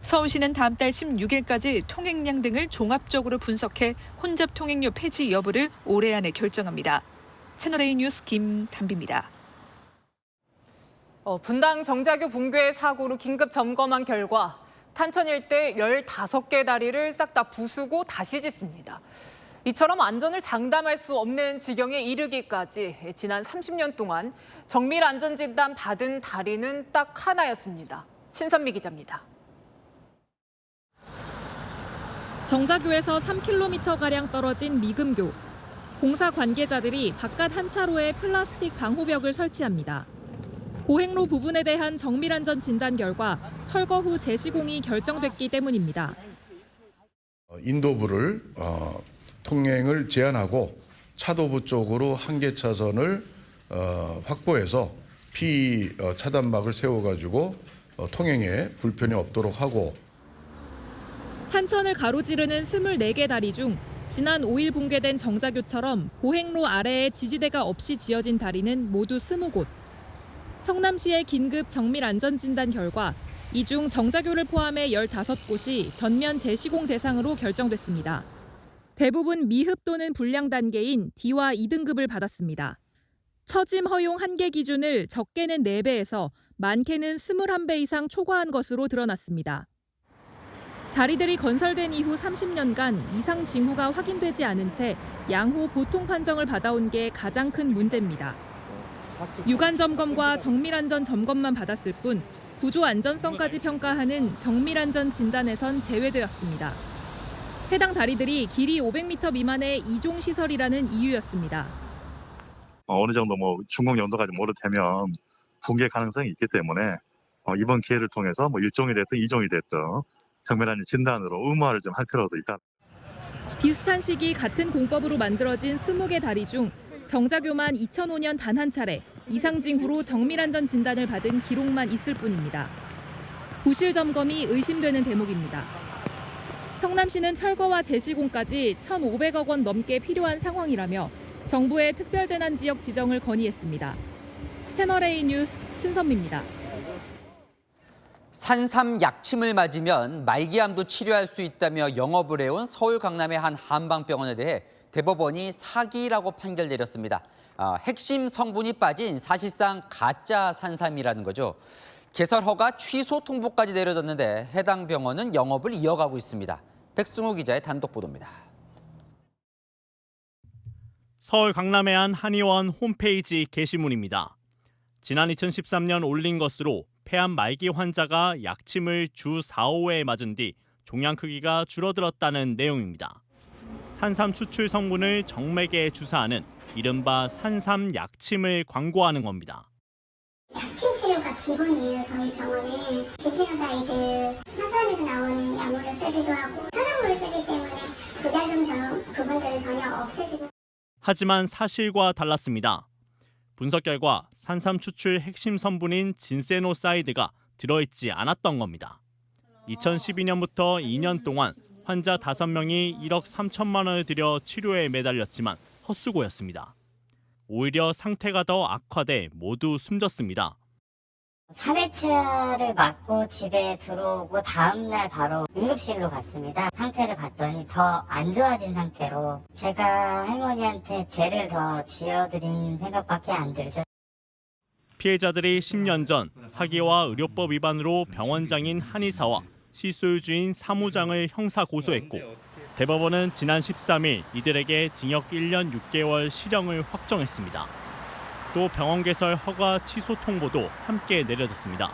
서울시는 다음 달 16일까지 통행량 등을 종합적으로 분석해 혼잡 통행료 폐지 여부를 올해 안에 결정합니다. 채널A 뉴스 김단비입니다. 분당 정자교 붕괴 사고로 긴급 점검한 결과 탄천 일대 15개 다리를 싹 다 부수고 다시 짓습니다. 이처럼 안전을 장담할 수 없는 지경에 이르기까지 지난 30년 동안 정밀 안전진단 받은 다리는 딱 하나였습니다. 신선미 기자입니다. 정자교에서 3km가량 떨어진 미금교. 공사 관계자들이 바깥 한 차로에 플라스틱 방호벽을 설치합니다. 보행로 부분에 대한 정밀안전 진단 결과 철거 후 재시공이 결정됐기 때문입니다. 인도부를 통행을 제한하고 차도부 쪽으로 한 개 차선을 확보해서 피의 차단막을 세워가지고 통행에 불편이 없도록 하고. 탄천을 가로지르는 24개 다리 중 지난 5일 붕괴된 정자교처럼 보행로 아래에 지지대가 없이 지어진 다리는 모두 20곳. 성남시의 긴급 정밀 안전진단 결과 이 중 정자교를 포함해 15곳이 전면 재시공 대상으로 결정됐습니다. 대부분 미흡 또는 불량 단계인 D와 2등급을 받았습니다. 처짐 허용 한계 기준을 적게는 4배에서 많게는 21배 이상 초과한 것으로 드러났습니다. 다리들이 건설된 이후 30년간 이상 징후가 확인되지 않은 채 양호 보통 판정을 받아온 게 가장 큰 문제입니다. 유관 점검과 정밀안전 점검만 받았을 뿐 구조 안전성까지 평가하는 정밀안전 진단에선 제외되었습니다. 해당 다리들이 길이 500m 미만의 이종 시설이라는 이유였습니다. 어느 정도 준공 연도까지 모르되면 붕괴 가능성이 있기 때문에 이번 기회를 통해서 1종이 됐든 2종이 됐든 정밀안전 진단으로 의무화를 좀 할 필요도 있다. 비슷한 시기 같은 공법으로 만들어진 20개 다리 중 정자교만 2005년 단 한 차례 이상 징후로 정밀안전 진단을 받은 기록만 있을 뿐입니다. 부실 점검이 의심되는 대목입니다. 성남시는 철거와 재시공까지 1,500억 원 넘게 필요한 상황이라며 정부의 특별재난지역 지정을 건의했습니다. 채널A 뉴스 신선미입니다. 산삼 약침을 맞으면 말기암도 치료할 수 있다며 영업을 해온 서울 강남의 한 한방병원에 대해 대법원이 사기라고 판결 내렸습니다. 핵심 성분이 빠진 사실상 가짜 산삼이라는 거죠. 개설 허가 취소 통보까지 내려졌는데 해당 병원은 영업을 이어가고 있습니다. 백승우 기자의 단독 보도입니다. 서울 강남의 한 한의원 홈페이지 게시물입니다. 지난 2013년 올린 것으로 폐암 말기 환자가 약침을 주 4, 5회 맞은 뒤 종양 크기가 줄어들었다는 내용입니다. 산삼 추출 성분을 정맥에 주사하는 이른바 산삼 약침을 광고하는 겁니다. 약침 치료가 기본이에요. 저희 병원은 지피노사이드, 산삼에서 나오는 약물을 쓰기도 하고 천연물을 쓰기 때문에 부작용 부분들은 전혀 없으시고. 하지만 사실과 달랐습니다. 분석 결과 산삼 추출 핵심 성분인 진세노사이드가 들어있지 않았던 겁니다. 2012년부터 2년 동안 환자 5명이 1억 3천만 원을 들여 치료에 매달렸지만 헛수고였습니다. 오히려 상태가 더 악화돼 모두 숨졌습니다. 3회차를 맞고 집에 들어오고 다음날 바로 응급실로 갔습니다. 상태를 봤더니 더 안 좋아진 상태로 제가 할머니한테 죄를 더 지어드린 생각밖에 안 들죠. 피해자들이 10년 전 사기와 의료법 위반으로 병원장인 한의사와 시술주인 사무장을 형사 고소했고 대법원은 지난 13일 이들에게 징역 1년 6개월 실형을 확정했습니다. 또 병원 개설 허가 취소 통보도 함께 내려졌습니다.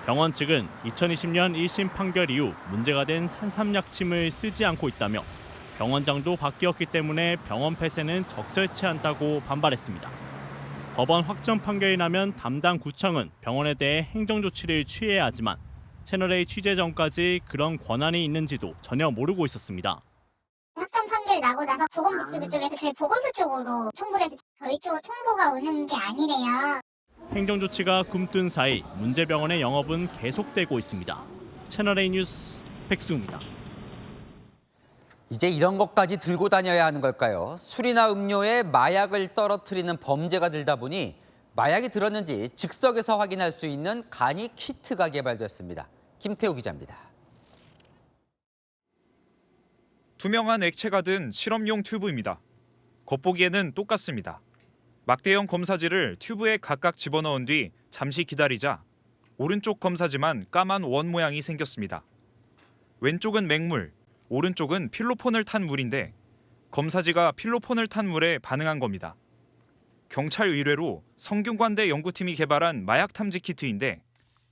병원 측은 2020년 1심 판결 이후 문제가 된 산삼약침을 쓰지 않고 있다며 병원장도 바뀌었기 때문에 병원 폐쇄는 적절치 않다고 반발했습니다. 법원 확정 판결이 나면 담당 구청은 병원에 대해 행정조치를 취해야 하지만 채널A 취재 전까지 그런 권한이 있는지도 전혀 모르고 있었습니다. 확정 판결 나고 나서 보건복지부 쪽에서 저희 보건소 쪽으로 통보를 해서 저희 쪽으로 통보가 오는 게 아니래요. 행정조치가 굼뜬 사이 문제병원의 영업은 계속되고 있습니다. 채널A 뉴스 백승우입니다. 이제 이런 것까지 들고 다녀야 하는 걸까요? 술이나 음료에 마약을 떨어뜨리는 범죄가 들다 보니 마약이 들었는지 즉석에서 확인할 수 있는 간이 키트가 개발됐습니다. 김태우 기자입니다. 투명한 액체가 든 실험용 튜브입니다. 겉보기에는 똑같습니다. 막대형 검사지를 튜브에 각각 집어넣은 뒤 잠시 기다리자 오른쪽 검사지만 까만 원 모양이 생겼습니다. 왼쪽은 맹물, 오른쪽은 필로폰을 탄 물인데 검사지가 필로폰을 탄 물에 반응한 겁니다. 경찰 의뢰로 성균관대 연구팀이 개발한 마약 탐지 키트인데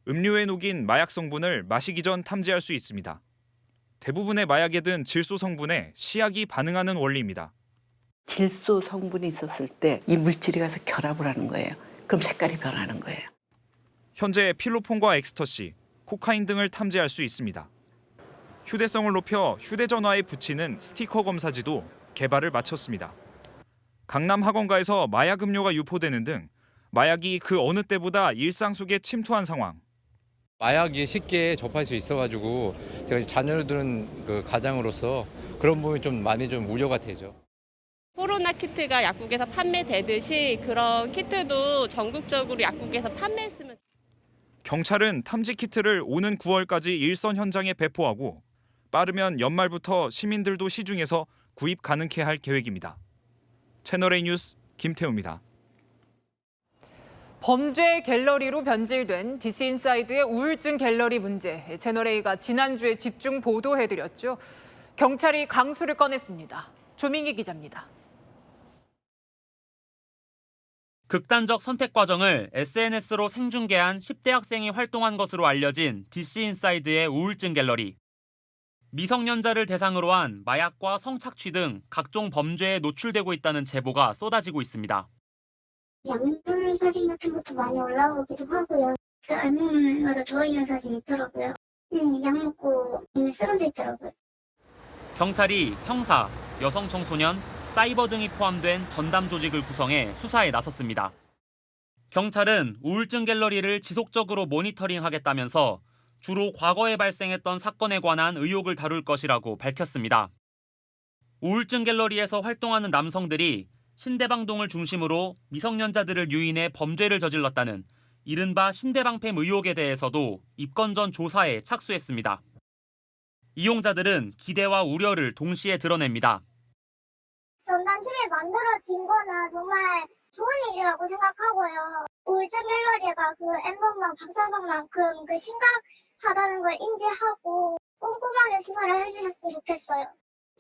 음료에 녹인 마약 성분을 마시기 전 탐지할 수 있습니다. 대부분의 마약에 든 질소 성분에 시약이 반응하는 원리입니다. 질소 성분이 있었을 때 이 물질이 가서 결합을 하는 거예요. 그럼 색깔이 변하는 거예요. 현재 필로폰과 엑스터시, 코카인 등을 탐지할 수 있습니다. 휴대성을 높여 휴대전화에 붙이는 스티커 검사지도 개발을 마쳤습니다. 강남 학원가에서 마약 음료가 유포되는 등 마약이 그 어느 때보다 일상 속에 침투한 상황. 마약이 쉽게 접할 수 있어가지고 제가 자녀를 두는 그 가장으로서 그런 부분이 좀 많이 좀 우려가 되죠. 코로나 키트가 약국에서 판매되듯이 그런 키트도 전국적으로 약국에서 판매했으면. 경찰은 탐지 키트를 오는 9월까지 일선 현장에 배포하고 빠르면 연말부터 시민들도 시중에서 구입 가능케 할 계획입니다. 채널A 뉴스 김태우입니다. 범죄 갤러리로 변질된 DC인사이드의 우울증 갤러리 문제, 채널A가 지난주에 집중 보도해드렸죠. 경찰이 강수를 꺼냈습니다. 조민기 기자입니다. 극단적 선택 과정을 SNS로 생중계한 10대 학생이 활동한 것으로 알려진 DC인사이드의 우울증 갤러리. 미성년자를 대상으로 한 마약과 성착취 등 각종 범죄에 노출되고 있다는 제보가 쏟아지고 있습니다. 약물 사진 같은 것도 많이 올라오기도 하고요. 그 알몸으로 누워있는 사진이 있더라고요. 약 먹고 이미 쓰러져 있더라고요. 경찰이 형사, 여성 청소년, 사이버 등이 포함된 전담 조직을 구성해 수사에 나섰습니다. 경찰은 우울증 갤러리를 지속적으로 모니터링하겠다면서 주로 과거에 발생했던 사건에 관한 의혹을 다룰 것이라고 밝혔습니다. 우울증 갤러리에서 활동하는 남성들이 신대방동을 중심으로 미성년자들을 유인해 범죄를 저질렀다는 이른바 신대방팸 의혹에 대해서도 입건 전 조사에 착수했습니다. 이용자들은 기대와 우려를 동시에 드러냅니다. 전담팀에 만들어진 거는 정말 좋은 일이라고 생각하고요. 우울증 갤러리가 그 N번방, 박사방만큼 그 심각하다는 걸 인지하고 꼼꼼하게 수사를 해주셨으면 좋겠어요.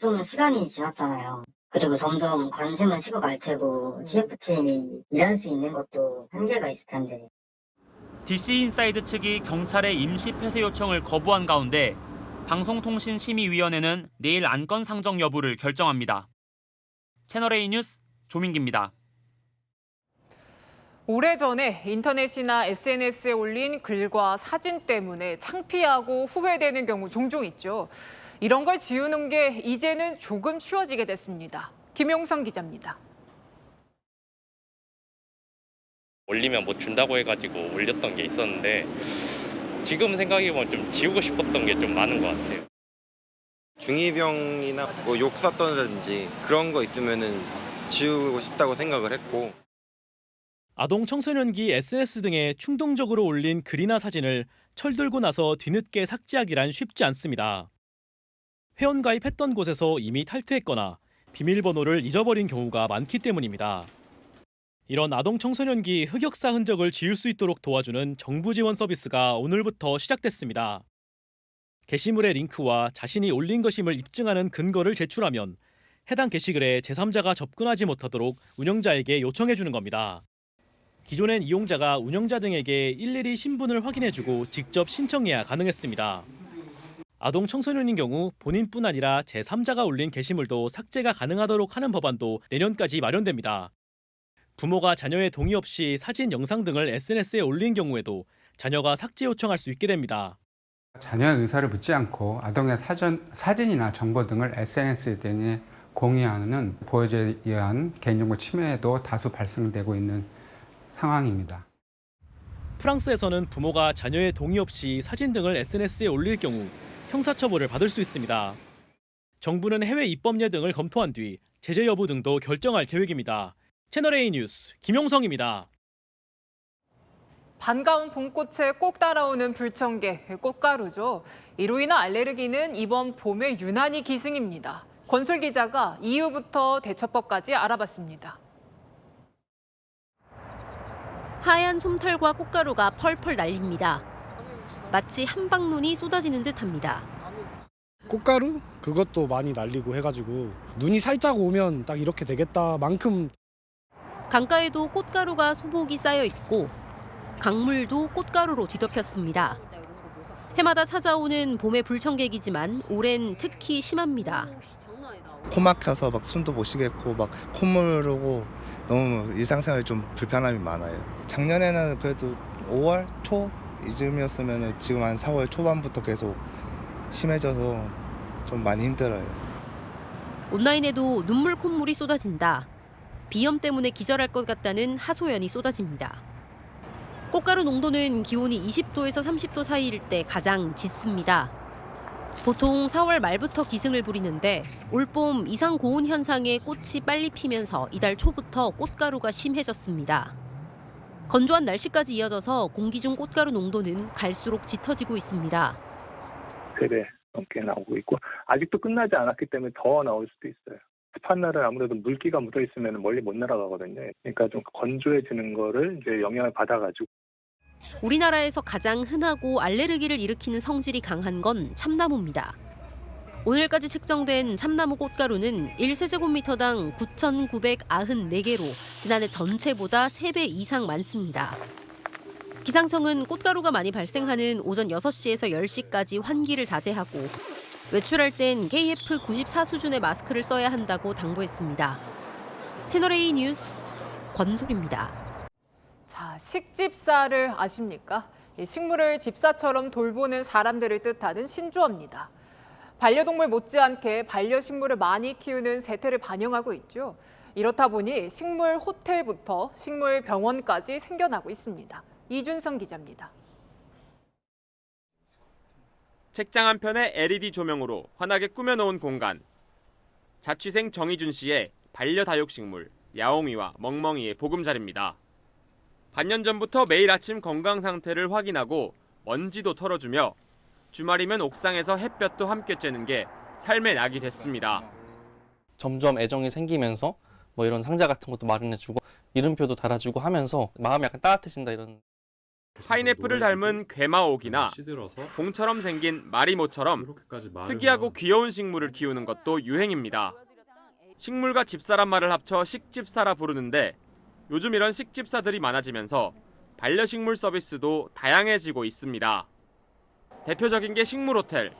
좀 시간이 지났잖아요. 그리고 점점 관심은 식어갈 테고 TF팀이 일할 수 있는 것도 한계가 있을 텐데. DC인사이드 측이 경찰의 임시 폐쇄 요청을 거부한 가운데 방송통신심의위원회는 내일 안건 상정 여부를 결정합니다. 채널A 뉴스 조민기입니다. 오래전에 인터넷이나 SNS에 올린 글과 사진 때문에 창피하고 후회되는 경우 종종 있죠. 이런 걸 지우는 게 이제는 조금 쉬워지게 됐습니다. 김용성 기자입니다. 올리면 뭐 준다고 해가지고 올렸던 게 있었는데 지금 생각해보면 좀 지우고 싶었던 게 좀 많은 것 같아요. 중이병이나 뭐 욕 썼다든지 그런 거 있으면은 지우고 싶다고 생각을 했고. 아동 청소년기 SNS 등에 충동적으로 올린 글이나 사진을 철들고 나서 뒤늦게 삭제하기란 쉽지 않습니다. 회원가입했던 곳에서 이미 탈퇴했거나 비밀번호를 잊어버린 경우가 많기 때문입니다. 이런 아동 청소년기 흑역사 흔적을 지울 수 있도록 도와주는 정부 지원 서비스가 오늘부터 시작됐습니다. 게시물의 링크와 자신이 올린 것임을 입증하는 근거를 제출하면 해당 게시글에 제3자가 접근하지 못하도록 운영자에게 요청해 주는 겁니다. 기존엔 이용자가 운영자 등에게 일일이 신분을 확인해주고 직접 신청해야 가능했습니다. 아동 청소년인 경우 본인뿐 아니라 제3자가 올린 게시물도 삭제가 가능하도록 하는 법안도 내년까지 마련됩니다. 부모가 자녀의 동의 없이 사진, 영상 등을 SNS에 올린 경우에도 자녀가 삭제 요청할 수 있게 됩니다. 자녀의 의사를 묻지 않고 아동의 사진이나 정보 등을 SNS 등에 공유하는 보여주에 의한 개인정보 침해도 다수 발생되고 있는 상황입니다. 프랑스에서는 부모가 자녀의 동의 없이 사진 등을 SNS에 올릴 경우 형사처벌을 받을 수 있습니다. 정부는 해외 입법례 등을 검토한 뒤 제재 여부 등도 결정할 계획입니다. 채널A 뉴스 김용성입니다. 반가운 봄꽃에 꼭 따라오는 불청개, 꽃가루죠. 이로 인한 알레르기는 이번 봄에 유난히 기승입니다. 권솔 기자가 이후부터 대처법까지 알아봤습니다. 하얀 솜털과 꽃가루가 펄펄 날립니다. 마치 한방눈이 쏟아지는 듯합니다. 꽃가루? 그것도 많이 날리고 해가지고 눈이 살짝 오면 딱 이렇게 되겠다만큼. 강가에도 꽃가루가 소복이 쌓여 있고 강물도 꽃가루로 뒤덮였습니다. 해마다 찾아오는 봄의 불청객이지만 올해는 특히 심합니다. 코 막혀서 막 숨도 못 쉬겠고 막 콧물 흐르고 너무 일상생활이 좀 불편함이 많아요. 작년에는 그래도 5월 초 이쯤이었으면 지금 한 4월 초반부터 계속 심해져서 좀 많이 힘들어요. 온라인에도 눈물 콧물이 쏟아진다. 비염 때문에 기절할 것 같다는 하소연이 쏟아집니다. 꽃가루 농도는 기온이 20도에서 30도 사이일 때 가장 짙습니다. 보통 4월 말부터 기승을 부리는데 올봄 이상 고온 현상에 꽃이 빨리 피면서 이달 초부터 꽃가루가 심해졌습니다. 건조한 날씨까지 이어져서 공기 중 꽃가루 농도는 갈수록 짙어지고 있습니다. 3배 넘게 나오고 있고 아직도 끝나지 않았기 때문에 더 나올 수도 있어요. 습한 날은 아무래도 물기가 묻어 있으면 멀리 못 날아가거든요. 그러니까 좀 건조해지는 거를 이제 영향을 받아가지고. 우리나라에서 가장 흔하고 알레르기를 일으키는 성질이 강한 건 참나무입니다. 오늘까지 측정된 참나무 꽃가루는 1세제곱미터당 9,994개로 지난해 전체보다 3배 이상 많습니다. 기상청은 꽃가루가 많이 발생하는 오전 6시에서 10시까지 환기를 자제하고 외출할 땐 KF94 수준의 마스크를 써야 한다고 당부했습니다. 채널A 뉴스 권솔입니다. 자, 식집사를 아십니까? 식물을 집사처럼 돌보는 사람들을 뜻하는 신조어입니다. 반려동물 못지않게 반려식물을 많이 키우는 세태를 반영하고 있죠. 이렇다 보니 식물 호텔부터 식물 병원까지 생겨나고 있습니다. 이준성 기자입니다. 책장 한편에 LED 조명으로 환하게 꾸며놓은 공간. 자취생 정희준 씨의 반려다육식물 야옹이와 멍멍이의 보금자리입니다. 반년 전부터 매일 아침 건강 상태를 확인하고 먼지도 털어주며 주말이면 옥상에서 햇볕도 함께 쬐는 게 삶의 낙이 됐습니다. 점점 애정이 생기면서 뭐 이런 상자 같은 것도 마련해주고 이름표도 달아주고 하면서 마음이 약간 따뜻해진다 이런. 파인애플을 닮은 괴마옥이나 봉처럼 생긴 마리모처럼 특이하고 귀여운 식물을 키우는 것도 유행입니다. 식물과 집사란 말을 합쳐 식집사라 부르는데 요즘 이런 식집사들이 많아지면서 반려식물 서비스도 다양해지고 있습니다. 대표적인 게 식물호텔.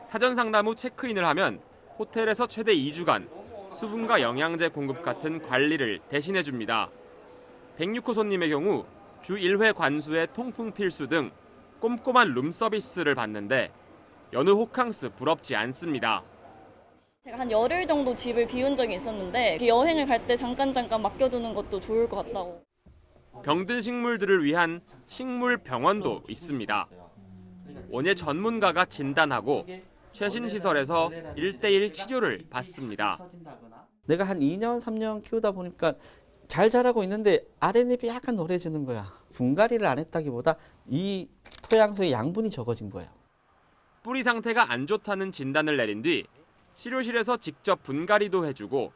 사전 상담 후 체크인을 하면 호텔에서 최대 2주간 수분과 영양제 공급 같은 관리를 대신해줍니다. 106호 손님의 경우 주 1회 관수에 통풍 필수 등 꼼꼼한 룸 서비스를 받는데 여느 호캉스 부럽지 않습니다. 제가 한 열흘 정도 집을 비운 적이 있었는데 여행을 갈 때 잠깐 맡겨두는 것도 좋을 것 같다고. 병든 식물들을 위한 식물 병원도 있습니다. 원예 전문가가 진단하고 최신 시설에서 1:1 치료를 받습니다. 내가 한 2년, 3년 키우다 보니까 잘 자라고 있는데 아랫잎이 약간 노래지는 거야. 분갈이를 안 했다기보다 이 토양소의 양분이 적어진 거예요. 뿌리 상태가 안 좋다는 진단을 내린 뒤 치료실에서 직접 분갈이도 해주고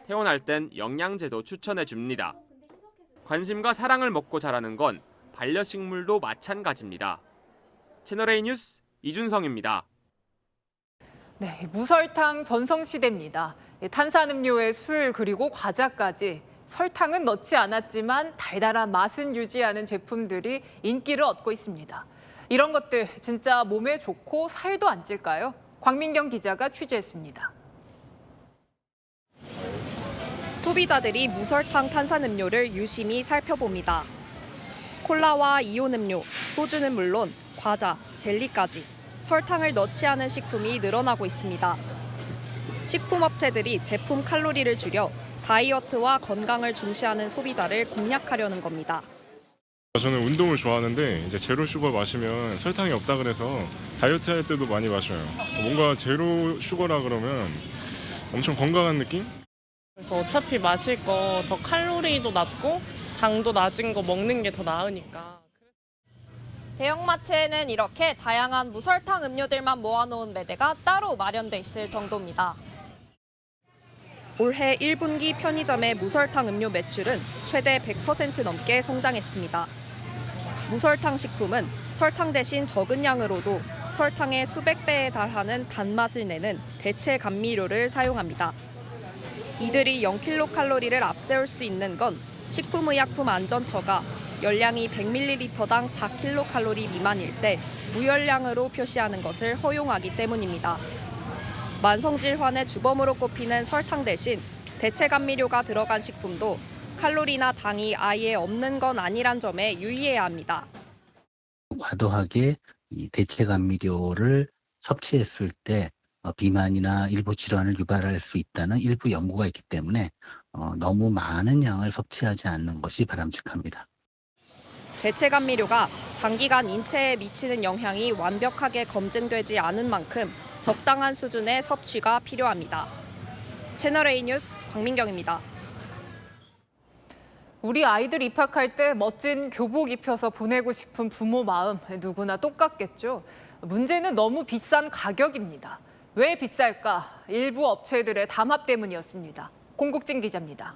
퇴원할 땐 영양제도 추천해줍니다. 관심과 사랑을 먹고 자라는 건 반려식물도 마찬가지입니다. 채널A 뉴스 이준성입니다. 네, 무설탕 전성시대입니다. 탄산음료에 술 그리고 과자까지 설탕은 넣지 않았지만 달달한 맛은 유지하는 제품들이 인기를 얻고 있습니다. 이런 것들 진짜 몸에 좋고 살도 안 찔까요? 광민경 기자가 취재했습니다. 소비자들이 무설탕 탄산음료를 유심히 살펴봅니다. 콜라와 이온음료, 소주는 물론 과자, 젤리까지 설탕을 넣지 않은 식품이 늘어나고 있습니다. 식품업체들이 제품 칼로리를 줄여 다이어트와 건강을 중시하는 소비자를 공략하려는 겁니다. 저는 운동을 좋아하는데 이제 제로 슈거 마시면 설탕이 없다 그래서 다이어트 할 때도 많이 마셔요. 뭔가 제로 슈거라 그러면 엄청 건강한 느낌? 그래서 어차피 마실 거 더 칼로리도 낮고 당도 낮은 거 먹는 게 더 나으니까. 대형마트에는 이렇게 다양한 무설탕 음료들만 모아놓은 매대가 따로 마련돼 있을 정도입니다. 올해 1분기 편의점의 무설탕 음료 매출은 최대 100% 넘게 성장했습니다. 무설탕 식품은 설탕 대신 적은 양으로도 설탕의 수백 배에 달하는 단맛을 내는 대체 감미료를 사용합니다. 이들이 0kcal를 앞세울 수 있는 건 식품의약품안전처가 열량이 100ml당 4kcal 미만일 때 무열량으로 표시하는 것을 허용하기 때문입니다. 만성질환의 주범으로 꼽히는 설탕 대신 대체 감미료가 들어간 식품도 칼로리나 당이 아예 없는 건 아니란 점에 유의해야 합니다. 과도하게 이 대체 감미료를 섭취했을 때 비만이나 일부 질환을 유발할 수 있다는 일부 연구가 있기 때문에 너무 많은 양을 섭취하지 않는 것이 바람직합니다. 대체 감미료가 장기간 인체에 미치는 영향이 완벽하게 검증되지 않은 만큼 적당한 수준의 섭취가 필요합니다. 채널A 뉴스 광민경입니다. 우리 아이들 입학할 때 멋진 교복 입혀서 보내고 싶은 부모 마음 누구나 똑같겠죠. 문제는 너무 비싼 가격입니다. 왜 비쌀까? 일부 업체들의 담합 때문이었습니다. 공국진 기자입니다.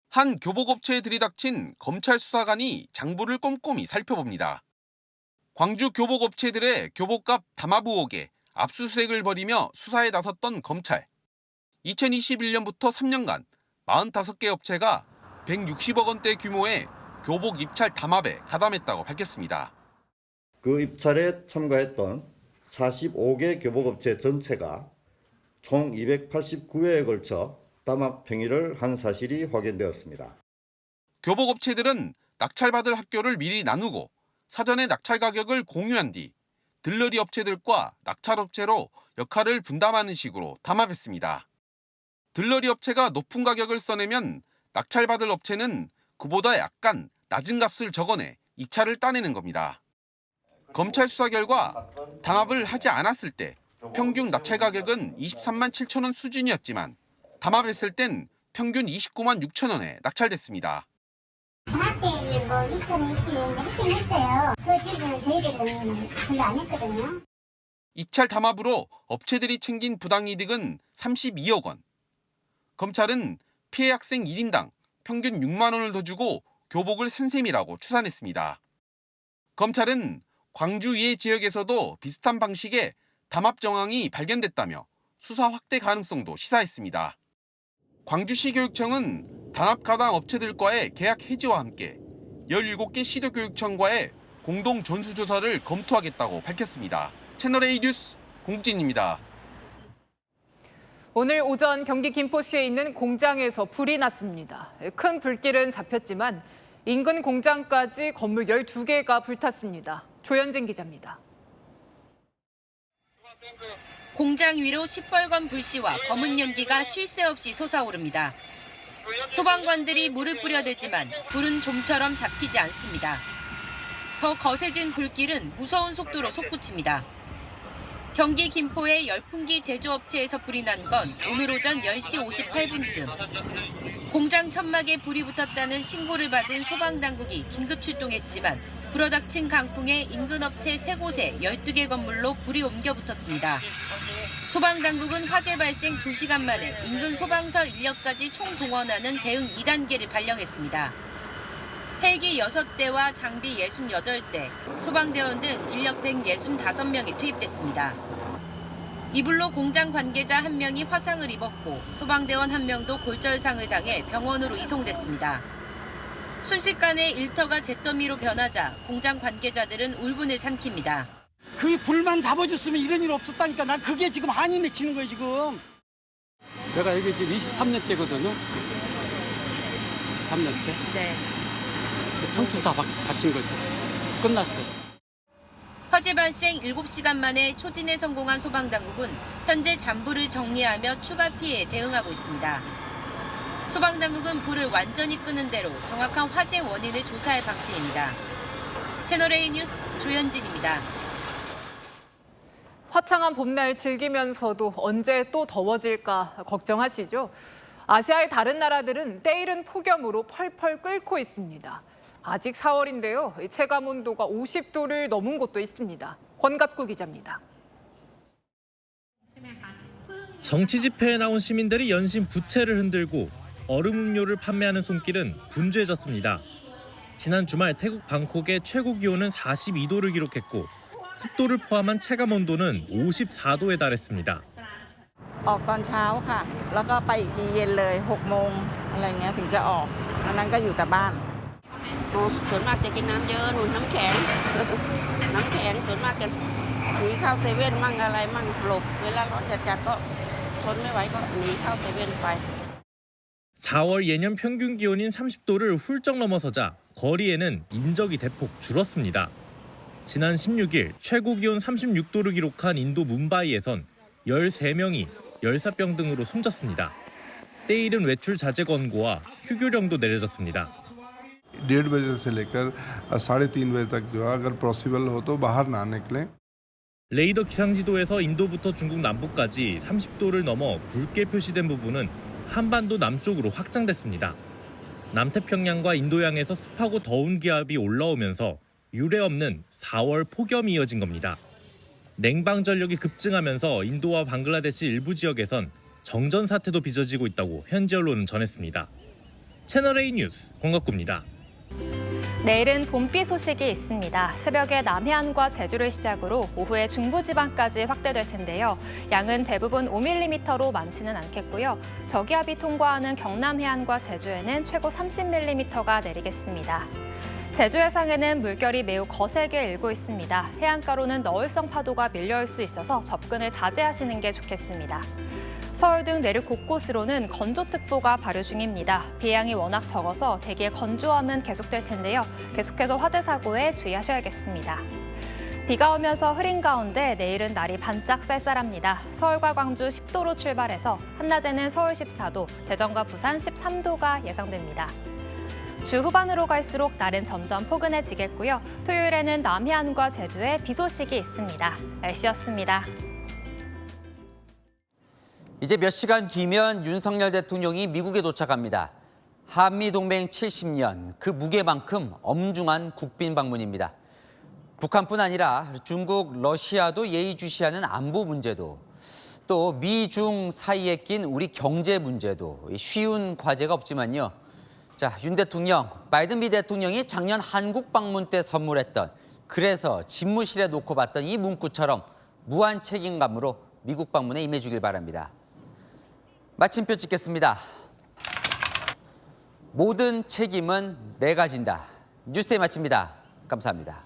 한 교복업체에 들이닥친 검찰 수사관이 장부를 꼼꼼히 살펴봅니다. 광주 교복업체들의 교복값 담합 의혹에 압수수색을 벌이며 수사에 나섰던 검찰. 2021년부터 3년간 45개 업체가 160억 원대 규모의 교복 입찰 담합에 가담했다고 밝혔습니다. 그 입찰에 참가했던 45개 교복업체 전체가 총 289회에 걸쳐 담합 행위를 한 사실이 확인되었습니다. 교복업체들은 낙찰받을 학교를 미리 나누고 사전에 낙찰 가격을 공유한 뒤 들러리 업체들과 낙찰업체로 역할을 분담하는 식으로 담합했습니다. 들러리 업체가 높은 가격을 써내면 낙찰받을 업체는 그보다 약간 낮은 값을 적어내 입찰을 따내는 겁니다. 검찰 수사 결과 담합을 하지 않았을 때 평균 낙찰 가격은 23만 7천 원 수준이었지만 담합했을 땐 평균 29만 6천 원에 낙찰됐습니다. 담합 때는 2020년에 했긴 했어요. 그 뒤로는 저희들은 별로 안 했거든요. 입찰 담합으로 업체들이 챙긴 부당이득은 32억 원. 검찰은 피해 학생 1인당 평균 6만 원을 더 주고 교복을 산 셈이라고 추산했습니다. 검찰은 광주 이외 지역에서도 비슷한 방식의 담합 정황이 발견됐다며 수사 확대 가능성도 시사했습니다. 광주시 교육청은 담합 가담 업체들과의 계약 해지와 함께 17개 시도교육청과의 공동 전수조사를 검토하겠다고 밝혔습니다. 채널A 뉴스 공진입니다. 오늘 오전 경기 김포시에 있는 공장에서 불이 났습니다. 큰 불길은 잡혔지만 인근 공장까지 건물 12개가 불탔습니다. 조현진 기자입니다. 공장 위로 시뻘건 불씨와 검은 연기가 쉴 새 없이 솟아오릅니다. 소방관들이 물을 뿌려대지만 불은 좀처럼 잡히지 않습니다. 더 거세진 불길은 무서운 속도로 솟구칩니다. 경기 김포의 열풍기 제조업체에서 불이 난 건 오늘 오전 10시 58분쯤. 공장 천막에 불이 붙었다는 신고를 받은 소방당국이 긴급 출동했지만 불어닥친 강풍에 인근 업체 3곳에 12개 건물로 불이 옮겨 붙었습니다. 소방당국은 화재 발생 2시간 만에 인근 소방서 인력까지 총동원하는 대응 2단계를 발령했습니다. 헬기 6대와 장비 68대, 소방대원 등 인력 165명이 투입됐습니다. 이 불로 공장 관계자 1명이 화상을 입었고 소방대원 1명도 골절상을 당해 병원으로 이송됐습니다. 순식간에 일터가 잿더미로 변하자 공장 관계자들은 울분을 삼킵니다. 그 불만 잡아줬으면 이런 일 없었다니까. 난 그게 지금 한이 맺히는 거예요, 지금. 내가 이게 지금 23년째거든요. 23년째. 네. 청춘 다 바친 거죠. 끝났어요. 화재 발생 7시간 만에 초진에 성공한 소방당국은 현재 잔불을 정리하며 추가 피해에 대응하고 있습니다. 소방당국은 불을 완전히 끄는 대로 정확한 화재 원인을 조사할 방침입니다. 채널A 뉴스 조현진입니다. 화창한 봄날 즐기면서도 언제 또 더워질까 걱정하시죠? 아시아의 다른 나라들은 때이른 폭염으로 펄펄 끓고 있습니다. 아직 4월인데요. 체감 온도가 50도를 넘은 곳도 있습니다. 권갑구 기자입니다. 정치 집회에 나온 시민들이 연신 부채를 흔들고 얼음 음료를 판매하는 손길은 분주해졌습니다. 지난 주말 태국 방콕의 최고 기온은 42도를 기록했고 습도를 포함한 체감 온도는 54도에 달했습니다. ออกตอนเช้าค่ะแล้วก็ไปอีกทีเย็นเลย6 โมงอะไรเงี้ยถึงจะออกอันนั้นก็อยู่แต่บ้านส่วนมากจะกินน้ำเยอะนุ่นน้ำแข็ง น้ำแข็งส่วนมากจะหนีเข้าเซเว่นมั่งอะไรมั่งหลบเวลาร้อนจัดๆก็ทนไม่ไหวก็หนีเข้าเซเว่นไป 4월 예년 평균 기온인 30도를 훌쩍 넘어서자 거리에는 인적이 대폭 줄었습니다. 지난 16일 최고 기온 36도를 기록한 인도 뭄바이에선 13명이 열사병 등으로 숨졌습니다. 때이른 외출 자제 권고와 휴교령도 내려졌습니다. 1:30 बजे से लेकर 3:30 बजे तक जो है अगर पॉसिबल हो तो बाहर ना निकलें. 레이더 기상지도에서 인도부터 중국 남부까지 30도를 넘어 붉게 표시된 부분은 한반도 남쪽으로 확장됐습니다. 남태평양과 인도양에서 습하고 더운 기압이 올라오면서 유례없는 4월 폭염이 이어진 겁니다. 냉방 전력이 급증하면서 인도와 방글라데시 일부 지역에선 정전 사태도 빚어지고 있다고 현지 언론은 전했습니다. 채널A 뉴스 권갑구입니다. 내일은 봄비 소식이 있습니다. 새벽에 남해안과 제주를 시작으로 오후에 중부지방까지 확대될 텐데요. 양은 대부분 5mm로 많지는 않겠고요. 저기압이 통과하는 경남 해안과 제주에는 최고 30mm가 내리겠습니다. 제주 해상에는 물결이 매우 거세게 일고 있습니다. 해안가로는 너울성 파도가 밀려올 수 있어서 접근을 자제하시는 게 좋겠습니다. 서울 등 내륙 곳곳으로는 건조특보가 발효 중입니다. 비 양이 워낙 적어서 대기의 건조함은 계속될 텐데요. 계속해서 화재 사고에 주의하셔야겠습니다. 비가 오면서 흐린 가운데 내일은 날이 반짝 쌀쌀합니다. 서울과 광주 10도로 출발해서 한낮에는 서울 14도, 대전과 부산 13도가 예상됩니다. 주 후반으로 갈수록 날은 점점 포근해지겠고요. 토요일에는 남해안과 제주에 비 소식이 있습니다. 날씨였습니다. 이제 몇 시간 뒤면 윤석열 대통령이 미국에 도착합니다. 한미동맹 70년, 그 무게만큼 엄중한 국빈 방문입니다. 북한뿐 아니라 중국, 러시아도 예의주시하는 안보 문제도, 또 미중 사이에 낀 우리 경제 문제도 쉬운 과제가 없지만요. 자, 윤 대통령, 바이든 미 대통령이 작년 한국 방문 때 선물했던, 그래서 집무실에 놓고 봤던 이 문구처럼 무한 책임감으로 미국 방문에 임해주길 바랍니다. 마침표 찍겠습니다. 모든 책임은 내가 진다. 뉴스에 마칩니다. 감사합니다.